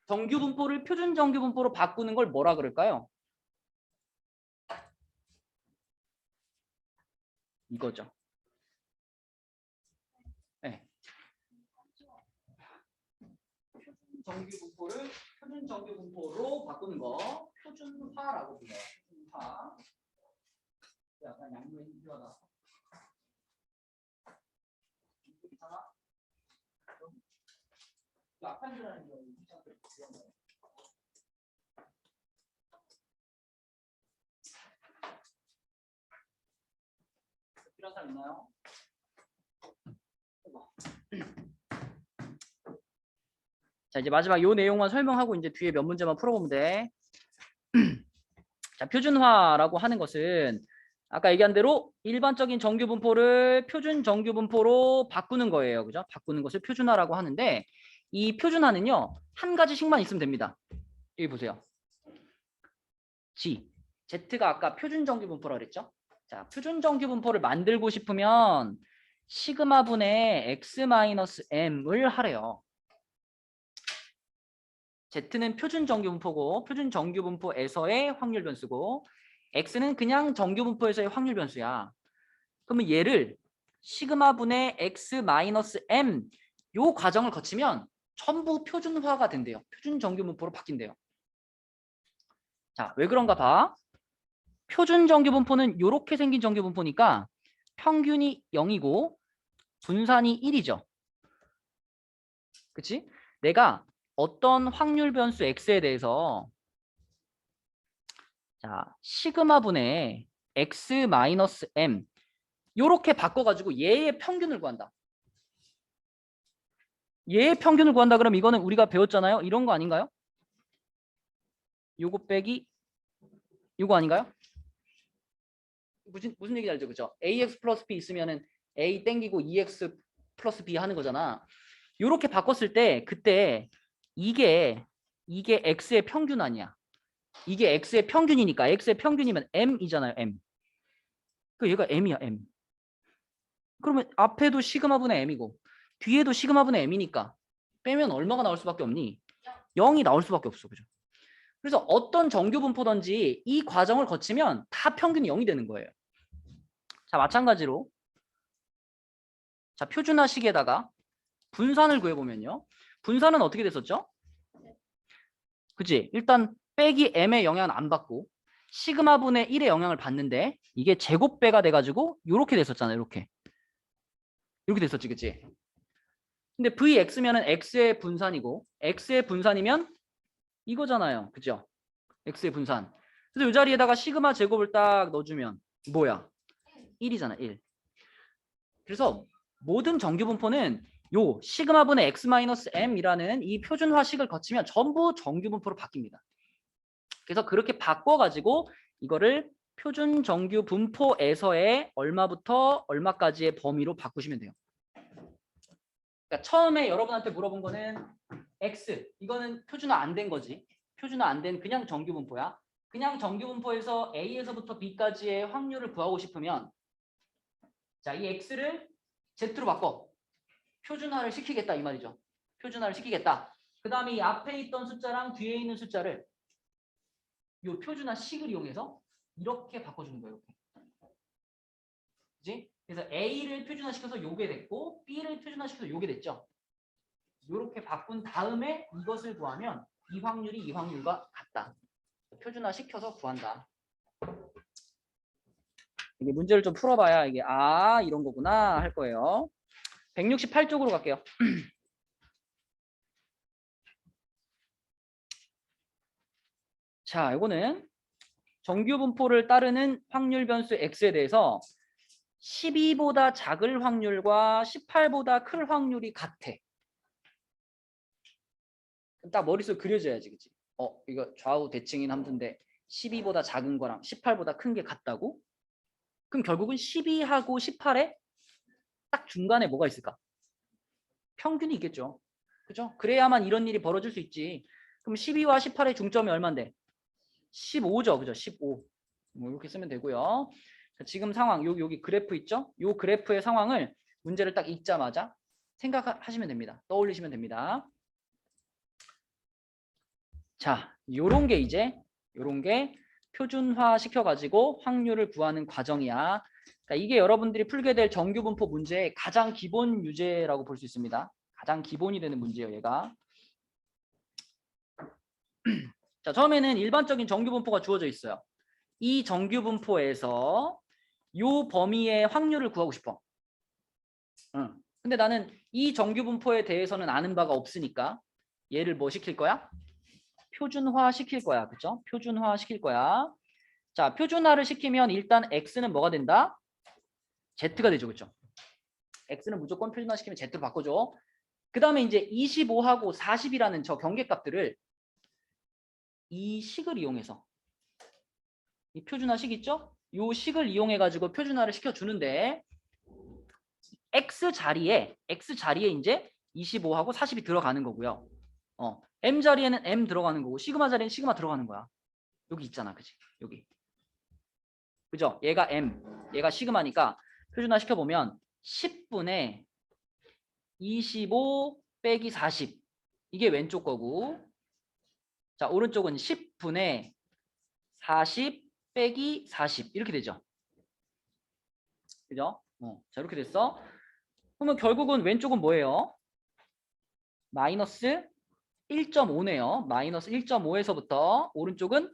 정규 분포를 표준 정규 분포로 바꾸는 걸 뭐라 그럴까요? 이거죠. 네. 표준 정규 분포를 표준 정규 분포로 바꾸는 거 표준화라고 불러요. 표준화. 약간 양면이 필요하다. 괜찮아? 앞판이라는 거 필요한 사람 있나요? 자, 이제 마지막 요 내용만 설명하고 이제 뒤에 몇 문제만 풀어보면 돼. 자, 표준화라고 하는 것은 아까 얘기한 대로 일반적인 정규 분포를 표준 정규 분포로 바꾸는 거예요. 그죠? 바꾸는 것을 표준화라고 하는데 이 표준화는요. 한 가지씩만 있으면 됩니다. 여기 보세요. Z가 아까 표준 정규 분포라고 그랬죠? 자, 표준 정규 분포를 만들고 싶으면 시그마분의 x-m을 하래요. Z는 표준 정규 분포고 표준 정규 분포에서의 확률 변수고 X는 그냥 정규 분포에서의 확률 변수야. 그러면 얘를 시그마분의 x-m 요 과정을 거치면 전부 표준화가 된대요. 표준 정규 분포로 바뀐대요. 자, 왜 그런가 봐. 표준 정규 분포는 이렇게 생긴 정규 분포니까 평균이 0이고 분산이 1이죠. 그치? 내가 어떤 확률 변수 x에 대해서 자 시그마 분의 x 마이너스 m 요렇게 바꿔가지고 얘의 평균을 구한다. 얘의 평균을 구한다 그럼 이거는 우리가 배웠잖아요. 이런 거 아닌가요? 요거 빼기 요거 아닌가요? 무슨 얘기인지 알죠? 그죠? ax 플러스 b 있으면은 a 땡기고 2x 플러스 b 하는 거잖아. 요렇게 바꿨을 때 그때 이게 x의 평균 아니야. 이게 x의 평균이니까 x의 평균이면 m이잖아요. m. 그 얘가 m이야 m. 그러면 앞에도 시그마분의 m이고 뒤에도 시그마분의 m이니까 빼면 얼마가 나올 수밖에 없니? 0이 나올 수밖에 없어. 그죠? 그래서 어떤 정규 분포든지 이 과정을 거치면 다 평균이 0이 되는 거예요. 자, 마찬가지로 자, 표준화식에다가 분산을 구해보면요. 분산은 어떻게 됐었죠? 그치? 일단 빼기 m의 영향은 안 받고 시그마분의 1의 영향을 받는데 이게 제곱배가 돼가지고 이렇게 됐었잖아요. 이렇게 됐었지. 그치? 근데 vx면은 x의 분산이고 x의 분산이면 이거잖아요. 그죠? x의 분산. 그래서 이 자리에다가 시그마 제곱을 딱 넣어주면 뭐야? 1이잖아. 1. 그래서 모든 정규 분포는 요 시그마분의 x-m이라는 이 표준화식을 거치면 전부 정규 분포로 바뀝니다. 그래서 그렇게 바꿔가지고 이거를 표준 정규 분포에서의 얼마부터 얼마까지의 범위로 바꾸시면 돼요. 그러니까 처음에 여러분한테 물어본 거는 x 이거는 표준화 안 된 거지. 표준화 안 된 그냥 정규 분포야. 그냥 정규 분포에서 a에서부터 b까지의 확률을 구하고 싶으면 자, 이 x를 z로 바꿔. 표준화를 시키겠다 이 말이죠. 표준화를 시키겠다. 그 다음에 이 앞에 있던 숫자랑 뒤에 있는 숫자를 이 표준화 식을 이용해서 이렇게 바꿔주는 거예요. 이렇게. 그지? 그래서 A를 표준화시켜서 요게 됐고 B를 표준화시켜서 요게 됐죠. 이렇게 바꾼 다음에 이것을 구하면 이 확률이 이 확률과 같다. 표준화시켜서 구한다. 이게 문제를 좀 풀어봐야 이게 아 이런 거구나 할 거예요. 168쪽으로 갈게요. 자, 이거는 정규 분포를 따르는 확률 변수 x에 대해서 12보다 작을 확률과 18보다 클 확률이 같아. 딱 머릿속에 그려져야지, 그치? 이거 좌우 대칭인 함수인데 12보다 작은 거랑 18보다 큰 게 같다고? 그럼 결국은 12하고 18에 딱 중간에 뭐가 있을까? 평균이 있겠죠. 그죠? 그래야만 이런 일이 벌어질 수 있지. 그럼 12와 18의 중점이 얼만데? 15죠. 그죠? 15. 뭐 이렇게 쓰면 되고요. 자, 지금 상황 여기 그래프 있죠? 요 그래프의 상황을 문제를 딱 읽자마자 생각하시면 됩니다. 떠올리시면 됩니다. 자, 요런 게 표준화 시켜가지고 확률을 구하는 과정이야. 그러니까 이게 여러분들이 풀게 될 정규 분포 문제의 가장 기본 유제라고 볼 수 있습니다. 가장 기본이 되는 문제예요, 얘가. 자, 처음에는 일반적인 정규 분포가 주어져 있어요. 이 정규 분포에서 요 범위의 확률을 구하고 싶어. 응. 근데 나는 이 정규 분포에 대해서는 아는 바가 없으니까 얘를 뭐 시킬 거야? 표준화 시킬 거야. 그쵸? 표준화 시킬 거야. 자, 표준화를 시키면 일단 x는 뭐가 된다? z가 되죠. 그쵸? x는 무조건 표준화 시키면 z로 바꿔줘. 그 다음에 이제 25하고 40이라는 저 경계값들을 이 식을 이용해서 이 표준화 식 있죠? 이 식을 이용해 가지고 표준화를 시켜주는데 x 자리에 이제 25하고 40이 들어가는 거고요. m 자리에는 m 들어가는 거고 시그마 자리에는 시그마 들어가는 거야. 여기 있잖아, 그지? 여기. 그죠? 얘가 m, 얘가 시그마니까 표준화 시켜보면 10분의 25 빼기 40 이게 왼쪽 거고 자 오른쪽은 10분의 40 빼기 40 이렇게 되죠. 그죠? 자 이렇게 됐어. 그러면 결국은 왼쪽은 뭐예요? 마이너스 1.5네요. 마이너스 1.5에서부터 오른쪽은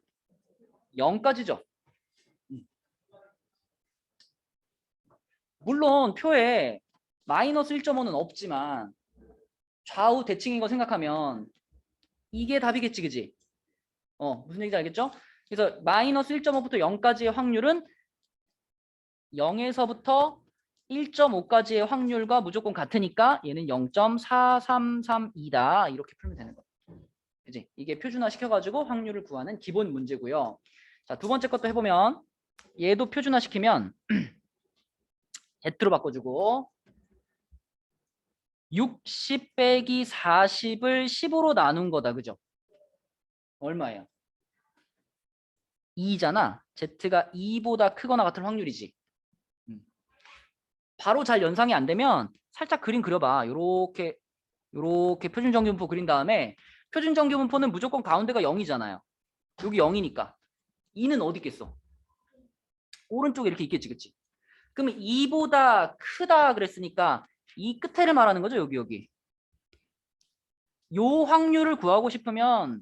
0까지죠. 물론 표에 마이너스 1.5는 없지만 좌우 대칭인 거 생각하면 이게 답이겠지, 그지? 무슨 얘기인지 알겠죠? 그래서 마이너스 1.5부터 0까지의 확률은 0에서부터 1.5까지의 확률과 무조건 같으니까 얘는 0.4332다. 이렇게 풀면 되는 거예요. 그지? 이게 표준화 시켜가지고 확률을 구하는 기본 문제고요. 자, 두 번째 것도 해보면 얘도 표준화 시키면 Z로 바꿔주고 60 빼기 40을 10으로 나눈 거다. 그죠? 얼마예요? 2잖아. Z가 2보다 크거나 같은 확률이지. 바로 잘 연상이 안 되면 살짝 그림 그려봐. 요렇게 표준정규분포 그린 다음에 표준정규분포는 무조건 가운데가 0이잖아요. 여기 0이니까 2는 어디 있겠어? 오른쪽에 이렇게 있겠지, 그치? 그러면 2보다 크다 그랬으니까 이 끝에를 말하는 거죠, 여기. 요 확률을 구하고 싶으면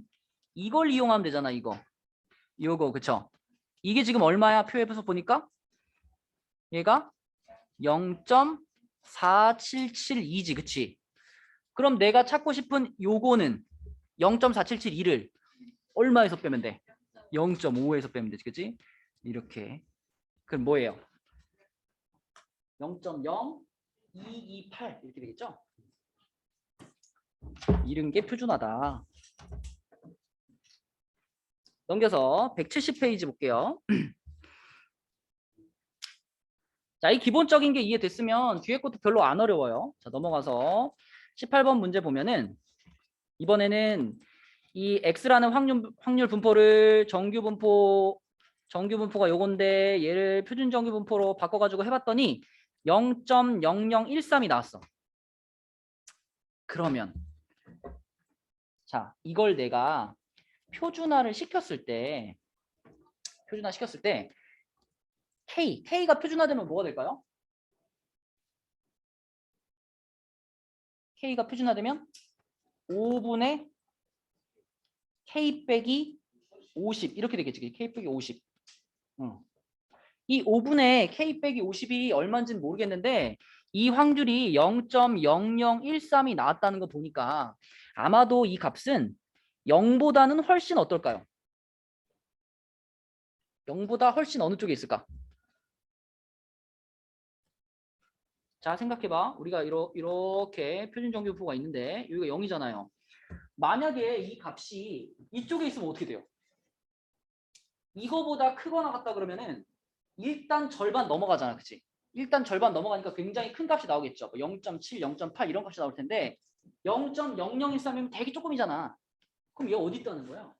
이걸 이용하면 되잖아, 요거, 그쵸? 이게 지금 얼마야? 표에서 보니까 얘가 0.4772지, 그치? 그럼 내가 찾고 싶은 요거는 0.4772를 얼마에서 빼면 돼? 0.5에서 빼면 되지, 그치? 이렇게. 그럼 뭐예요? 0.0228 이렇게 되겠죠? 이런 게 표준화다. 넘겨서 170페이지 볼게요. 자, 이 기본적인 게 이해됐으면 뒤에 것도 별로 안 어려워요. 자, 넘어가서 18번 문제 보면은 이번에는 이 x라는 확률 분포를 정규분포가 요건데 얘를 표준 정규분포로 바꿔가지고 해봤더니 0.0013이 나왔어. 그러면 자, 이걸 내가 표준화를 시켰을 때 K가 표준화되면 뭐가 될까요? K가 표준화되면 5분의 K 빼기 50 이렇게 되겠지. K 빼기 50. 이 5분의 K 빼기 50이 얼마인지는 모르겠는데 이 확률이 0.0013이 나왔다는 거 보니까 아마도 이 값은 0보다는 훨씬 어떨까요? 0보다 훨씬 어느 쪽에 있을까? 자, 생각해봐. 우리가 이렇게 표준정규분포가 있는데 여기가 0이잖아요. 만약에 이 값이 이쪽에 있으면 어떻게 돼요? 이거보다 크거나 같다 그러면은 일단 절반 넘어가잖아, 그치? 일단 절반 넘어가니까 굉장히 큰 값이 나오겠죠. 0.7, 0.8 이런 값이 나올 텐데 0.0013이면 되게 조금이잖아. 그럼 얘 어디 있다는 거야?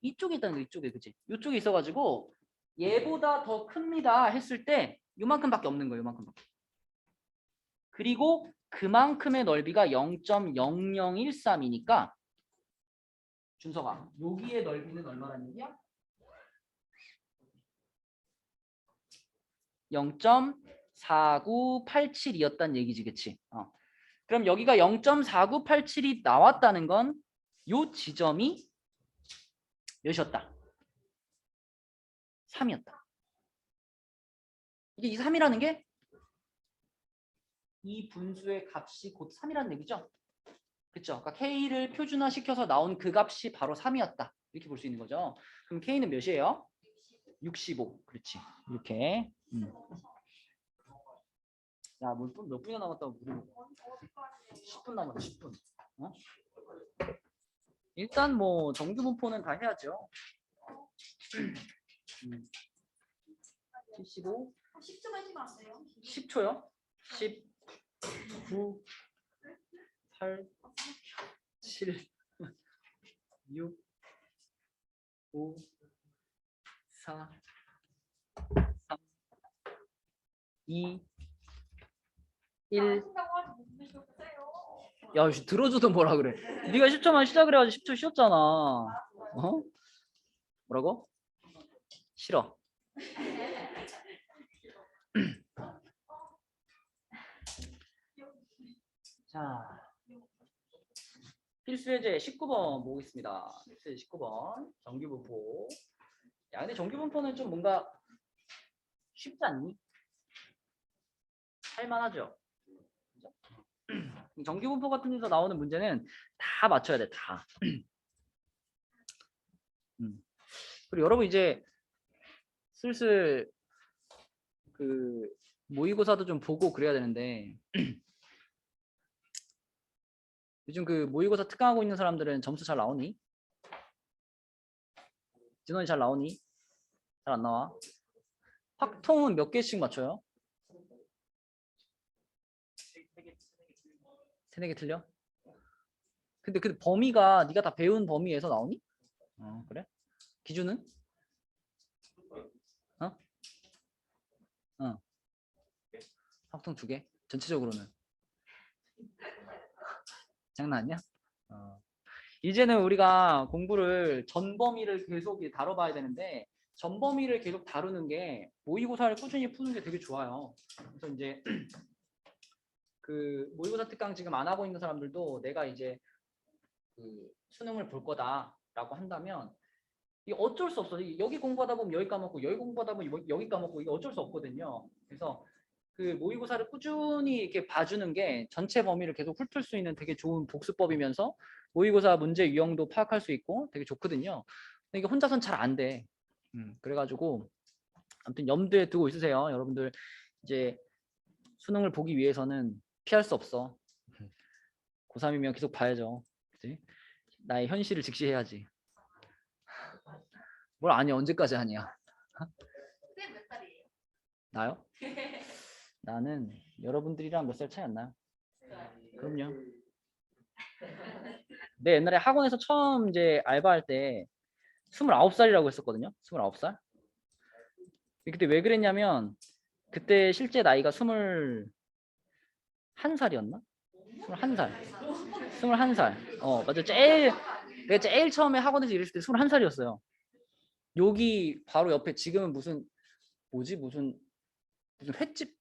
이쪽에 있다는 거야, 이쪽에, 그치? 이쪽에 있어가지고 얘보다 더 큽니다 했을 때 요만큼밖에 없는 거예요, 요만큼밖에. 그리고 그만큼의 넓이가 0.0013이니까 준서가 여기의 넓이는 얼마라는 얘기야? 0.4987이었단 얘기지, 그치? 그럼 여기가 0.4987이 나왔다는 건 요 지점이 몇이었다? 3이었다. 이게 이 3이라는 게 이 분수의 값이 곧 3이라는 얘기죠? 그쵸? 그러니까 K를 표준화시켜서 나온 그 값이 바로 3이었다. 이렇게 볼 수 있는 거죠. 그럼 K는 몇이에요? 65. 그렇지. 이렇게. 야, 몇 분이나 남았다고 물어보고. 10분 남았다, 10분. 일단 뭐 정규분포는 다 해야죠. 75. 10초 해주면 안 돼요? 10초요? 10, 9, 8, 7, 6, 5, 4, 3, 2, 1. 야, 들어줘도 뭐라 그래. 네가 10초만 시작을 해가지고 10초 쉬었잖아. 뭐라고? 싫어. 자, 필수예제 19번 보겠습니다. 필수예제 19번 정규분포. 야, 근데 정규분포는 좀 뭔가 쉽지 않니? 할만하죠. 정규분포 같은 데서 나오는 문제는 다 맞춰야 돼, 다. 그리고 여러분 이제 슬슬 그 모의고사도 좀 보고 그래야 되는데 요즘 그 모의고사 특강하고 있는 사람들은 점수 잘 나오니? 진원이 잘 나오니? 잘 안 나와? 확통은 몇 개씩 맞춰요? 세네 개 틀려? 근데 그 범위가 네가 다 배운 범위에서 나오니? 그래? 기준은? 어? 확통 2개? 전체적으로는? 장난 아니야? 이제는 우리가 공부를 전 범위를 계속 다뤄봐야 되는데 전 범위를 계속 다루는 게 모의고사를 꾸준히 푸는 게 되게 좋아요. 그래서 이제 그 모의고사 특강 지금 안 하고 있는 사람들도 내가 이제 그 수능을 볼 거다라고 한다면 이게 어쩔 수 없어. 여기 공부하다 보면 여기 까먹고 여기 공부하다 보면 여기 까먹고 이게 어쩔 수 없거든요. 그래서 그 모의고사를 꾸준히 이렇게 봐주는 게 전체 범위를 계속 훑을 수 있는 되게 좋은 복습법이면서 모의고사 문제 유형도 파악할 수 있고 되게 좋거든요. 근데 이게 혼자선 잘 안 돼. 그래가지고 아무튼 염두에 두고 있으세요. 여러분들 이제 수능을 보기 위해서는 피할 수 없어. 고3이면 계속 봐야죠. 그치? 나의 현실을 직시해야지. 뭘 아니 언제까지 하냐. 쌤 몇 살이에요? 나요? 나는 여러분들이랑 몇 살 차이 안 나요? 그럼요. 내 옛날에 학원에서 처음 이제 알바할 때 29살이라고 했었거든요. 29살. 그때 왜 그랬냐면 그때 실제 나이가 21살이었나? 21살. 21살. 맞아. 내가 제일 처음에 학원에서 일했을 때 21살이었어요. 여기 바로 옆에 지금은 무슨 횟집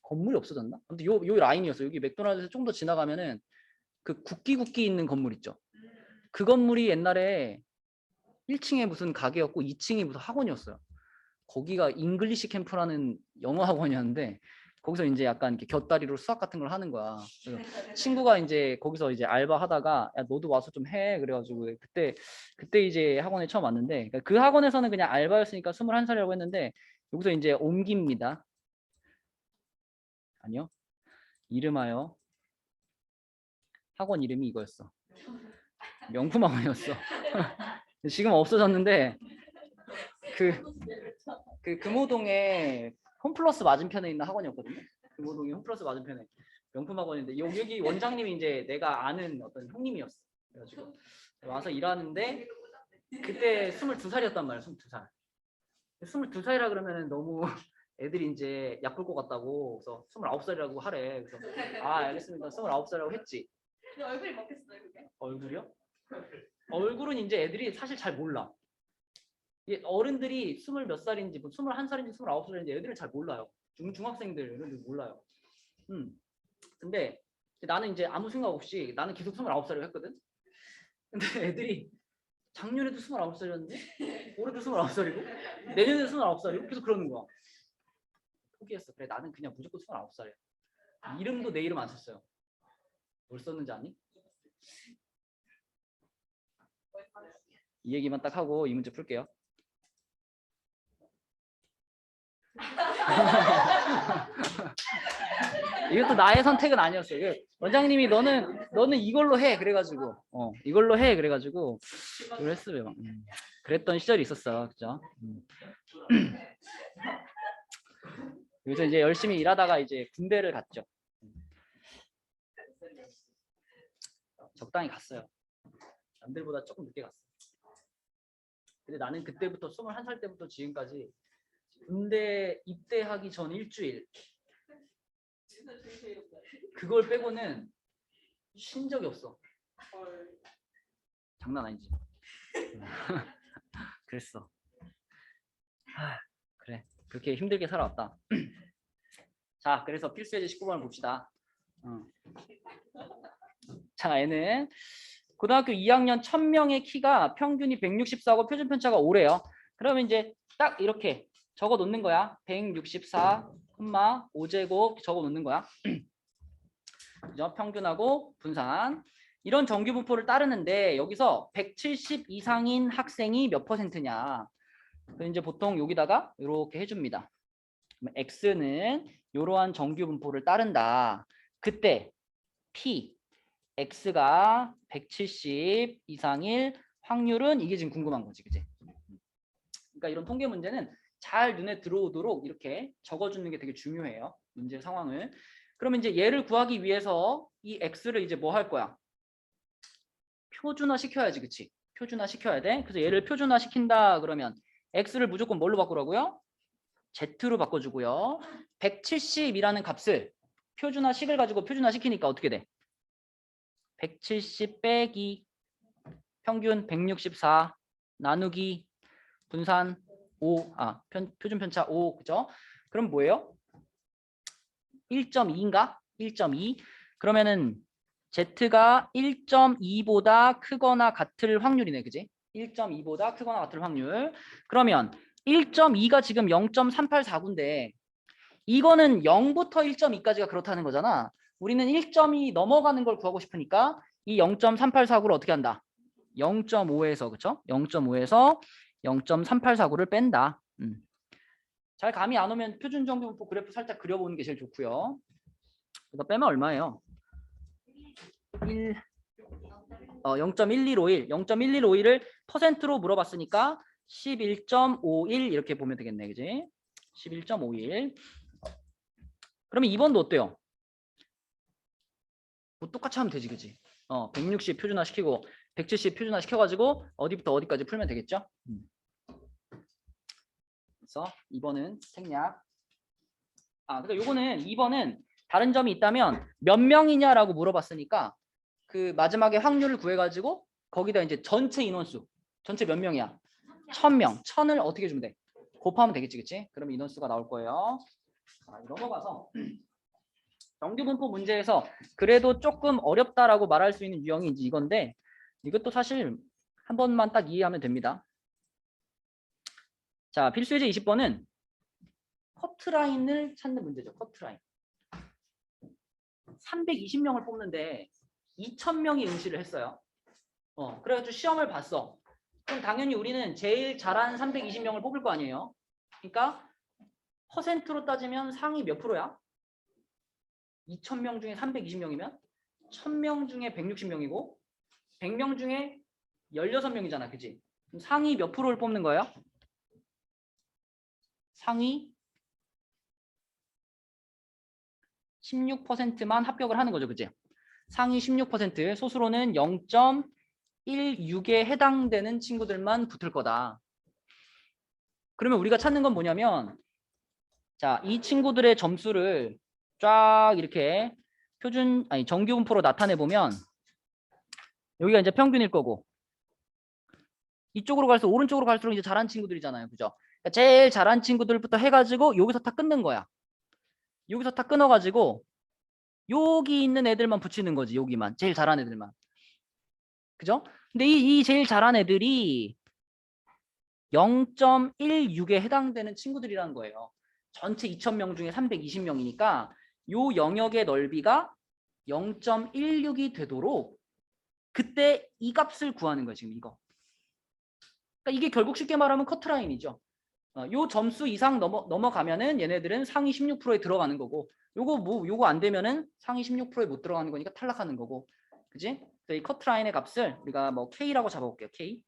건물이 없어졌나? 아무튼 요 라인이었어요. 여기 맥도날드에서 좀 더 지나가면은 그 국기 있는 건물 있죠. 그 건물이 옛날에 1층에 무슨 가게였고 2층이 무슨 학원이었어요. 거기가 잉글리시 캠프라는 영어 학원이었는데 거기서 이제 약간 이렇게 곁다리로 수학 같은 걸 하는 거야. 그래서 친구가 이제 거기서 이제 알바 하다가 야 너도 와서 좀 해. 그래가지고 그때 이제 학원에 처음 왔는데 그 학원에서는 그냥 알바였으니까 21살이라고 했는데 여기서 이제 옮깁니다. 아니요. 이름하여 학원 이름이 이거였어. 명품 학원이었어. 지금 없어졌는데 그 금호동에 홈플러스 맞은편에 있는 학원이었거든요. 금호동에 홈플러스 맞은편에 명품 학원인데 여기 원장님이 이제 내가 아는 어떤 형님이었어. 그래가지고 와서 일하는데 그때 22살이었단 말이야. 22살. 22살이라 그러면은 너무 애들이 이제 약볼 것 같다고 그래서 29살이라고 하래. 그래서 알겠습니다. 29살이라고 했지. 근데 얼굴이 먹혔어요 그게? 얼굴이요? 얼굴은 이제 애들이 사실 잘 몰라. 어른들이 20몇 살인지 21살인지 29살인지 애들은 잘 몰라요. 중학생들은 몰라요. 근데 나는 이제 아무 생각 없이 나는 계속 29살이라고 했거든. 근데 애들이 작년에도 29살이었는데 올해도 29살이고 내년에도 29살이고 계속 그러는 거야. 포기했어. 그래 나는 그냥 무조건 29살이야. 이름도 내 이름 안 썼어요. 뭘 썼는지 아니? 이 얘기만 딱 하고 이 문제 풀게요. 이것도 나의 선택은 아니었어요. 원장님이 너는 이걸로 해 그래가지고 이걸로 해 그래가지고 이걸 했어요. 그랬던 시절이 있었어, 그죠? 그래서 이제 열심히 일하다가 이제 군대를 갔죠. 적당히 갔어요. 남들보다 조금 늦게 갔어요. 근데 나는 그때부터 21살 때부터 지금까지 군대 입대하기 전 일주일 그걸 빼고는 쉰 적이 없어. 장난 아니지. 그랬어. 그래 그렇게 힘들게 살아왔다. 자 그래서 필수예제 19번을 봅시다. 자 얘는 고등학교 2학년 1000명의 키가 평균이 164고 표준 편차가 5래요. 그러면 이제 딱 이렇게 적어 놓는 거야. 164, 5제곱 적어 놓는 거야. 그죠? 평균하고 분산. 이런 정규 분포를 따르는데 여기서 170 이상인 학생이 몇 %냐? 그래서 이제 보통 여기다가 이렇게 해줍니다. X는 이러한 정규 분포를 따른다. 그때 P, X가 170 이상일 확률은 이게 지금 궁금한 거지, 그지? 그러니까 이런 통계 문제는 잘 눈에 들어오도록 이렇게 적어주는 게 되게 중요해요. 문제 상황을. 그러면 이제 얘를 구하기 위해서 이 X를 이제 뭐 할 거야? 표준화 시켜야지, 그치? 표준화 시켜야 돼. 그래서 얘를 표준화 시킨다 그러면 X를 무조건 뭘로 바꾸라고요? Z로 바꿔주고요. 170이라는 값을 표준화식을 가지고 표준화시키니까 어떻게 돼? 170 빼기 평균 164 나누기 분산 5, 표준 편차 5, 그죠? 그럼 뭐예요? 1.2인가? 1.2. 그러면은 Z가 1.2보다 크거나 같을 확률이네, 그지? 1.2보다 크거나 같을 확률. 그러면 1.2가 지금 0.384구인데 이거는 0부터 1.2까지가 그렇다는 거잖아. 우리는 1.2 넘어가는 걸 구하고 싶으니까 이 0.384구를 어떻게 한다? 0.5에서, 그쵸? 0.5에서 0.384구를 뺀다. 잘 감이 안 오면 표준 정규 분포 그래프 살짝 그려보는 게 제일 좋고요. 이거 빼면 얼마예요? 0.1151. 0.1151을 퍼센트로 물어봤으니까 11.51 이렇게 보면 되겠네, 그지? 11.51. 그러면 2번도 어때요? 뭐 똑같이 하면 되지, 그지? 160 표준화 시키고 170 표준화 시켜가지고 어디부터 어디까지 풀면 되겠죠? 그래서 2번은 생략. 그래서 요거는 2번은 다른 점이 있다면 몇 명이냐라고 물어봤으니까 그 마지막에 확률을 구해가지고 거기다 이제 전체 인원수, 전체 몇 명이야? 1000명. 1000을 어떻게 주면 돼? 곱하면 되겠지, 그치? 그럼 인원수가 나올 거예요. 넘어가서 정규 분포 문제에서 그래도 조금 어렵다라고 말할 수 있는 유형이 이제 이건데 이것도 사실 한 번만 딱 이해하면 됩니다. 자, 필수 예제 20번은 커트라인을 찾는 문제죠. 커트라인. 320명을 뽑는데 2000명이 응시를 했어요. 그래가지고 시험을 봤어. 그럼 당연히 우리는 제일 잘하는 320명을 뽑을 거 아니에요. 그러니까 퍼센트로 따지면 상위 몇 프로야? 2000명 중에 320명이면 1000명 중에 160명이고 100명 중에 16명이잖아. 그치? 그럼 상위 몇 프로를 뽑는 거예요? 상위 16%만 합격을 하는 거죠. 그치? 상위 16%, 소수로는 0.16에 해당되는 친구들만 붙을 거다. 그러면 우리가 찾는 건 뭐냐면 자, 이 친구들의 점수를 쫙 이렇게 정규 분포로 나타내 보면 여기가 이제 평균일 거고 이쪽으로 갈수록 오른쪽으로 갈수록 이제 잘한 친구들이잖아요. 그죠? 그러니까 제일 잘한 친구들부터 해가지고 여기서 다 끊는 거야. 여기서 다 끊어가지고 여기 있는 애들만 붙이는 거지. 여기만. 제일 잘한 애들만. 그죠? 근데 이 제일 잘한 애들이 0.16에 해당되는 친구들이라는 거예요. 전체 2000명 중에 320명이니까 요 영역의 넓이가 0.16이 되도록 그때 이 값을 구하는 거예요. 지금 이거. 그러니까 이게 결국 쉽게 말하면 커트라인이죠. 요 점수 이상 넘어가면은 얘네들은 상위 16%에 들어가는 거고 요거 안 되면은 상위 16%에 못 들어가는 거니까 탈락하는 거고. 그지? 이 커트라인의 값을 우리가 뭐 K라고 잡아볼게요. K.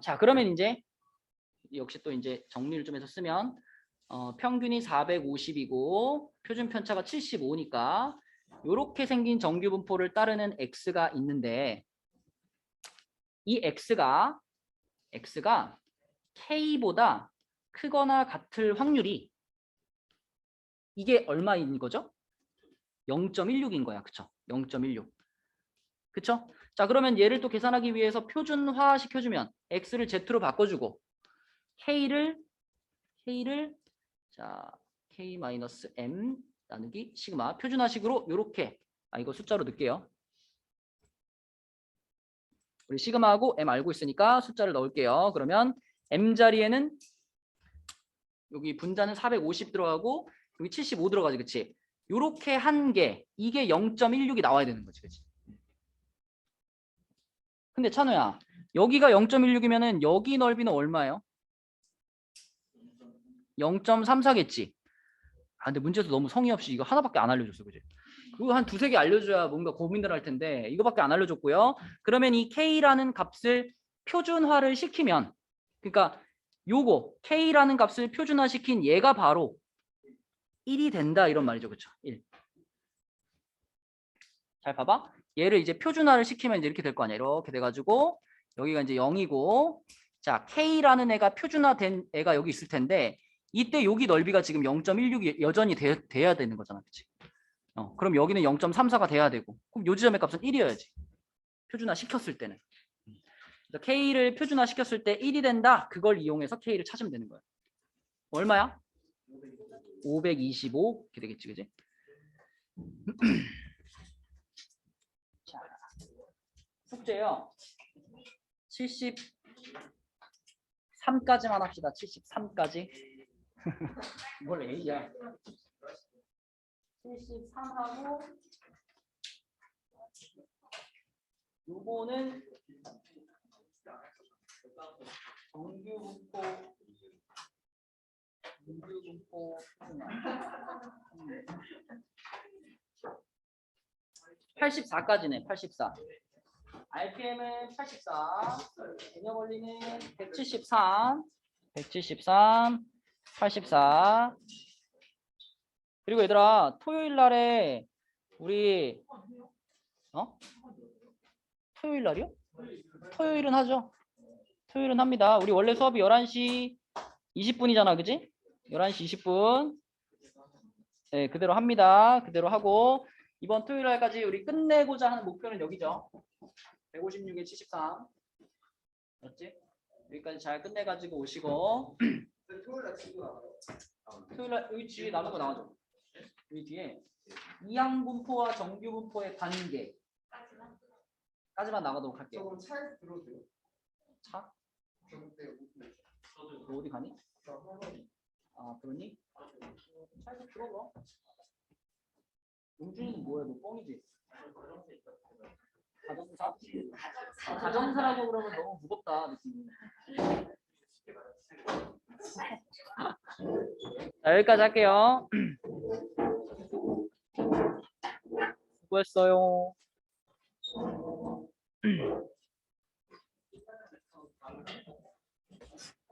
자, 그러면 이제 역시 또 이제 정리를 좀 해서 쓰면 평균이 450이고 표준 편차가 75니까 이렇게 생긴 정규 분포를 따르는 X가 있는데 이 X가 K보다 크거나 같을 확률이 이게 얼마인 거죠? 0.16인 거야. 그쵸? 0.16. 그쵸? 자, 그러면 얘를 또 계산하기 위해서 표준화 시켜주면 X를 Z로 바꿔주고 K를 자 K-M 나누기 시그마 표준화식으로 요렇게 이거 숫자로 넣을게요. 우리 시그마하고 M 알고 있으니까 숫자를 넣을게요. 그러면 M 자리에는 여기 분자는 450 들어가고 여기 75 들어가지, 그치? 요렇게 한 개, 이게 0.16이 나와야 되는 거지, 그치? 근데 찬우야, 여기가 0.16이면은 여기 넓이는 얼마예요? 0.34겠지? 아, 근데 문제도 너무 성의 없이 이거 하나밖에 안 알려줬어, 그지? 그거 한 두세 개 알려줘야 뭔가 고민을 할 텐데 이거밖에 안 알려줬고요. 그러면 이 K라는 값을 표준화를 시키면, 그러니까 요거 K라는 값을 표준화시킨 얘가 바로 1이 된다 이런 말이죠, 그렇죠? 1. 잘 봐봐. 얘를 이제 표준화를 시키면 이제 이렇게 될 거 아니야. 이렇게 돼가지고 여기가 이제 0이고, 자 K라는 애가 표준화된 애가 여기 있을 텐데 이때 여기 넓이가 지금 0.16이 여전히 돼야 되는 거잖아, 그렇지? 그럼 여기는 0.34가 돼야 되고, 그럼 요 지점의 값은 1이어야지. 표준화 시켰을 때는. 그래서 K를 표준화 시켰을 때 1이 된다. 그걸 이용해서 K를 찾으면 되는 거야. 얼마야? 525 이렇게 되겠지, 그지? 자, 숙제요. 73까지만 합시다. 73까지. 뭘 A야? 73하고 요거는 정규분포 84까지네. 84. RPM은 84. 개념 원리는 173. 84. 그리고 얘들아, 토요일 날에 우리 토요일 날이요? 토요일은 하죠. 토요일은 합니다. 우리 원래 수업이 11시 20분이잖아, 그지? 11시 20분. 네, 그대로 합니다. 그대로 하고 이번 토요일 날까지 우리 끝내고자 하는 목표는 여기죠. 156에 73. 맞지? 여기까지 잘 끝내가지고 오시고. 토요일 날 여기 뒤에 남은 거 나와줘. 여기 뒤에 이항분포와 정규분포의 관계 까지만 나가도록 할게요. 그럼 차에서 들어도 돼요? 차? 저도 너 어디 가니? 저 할머니. 아, 그러니? 차에서 들어가. 용준이는 뭐야? 너 뻥이지? 가정사? 가정사라고 그러면 너무 무겁다, 느낌이. 자, 여기까지 할게요. 수고했어요.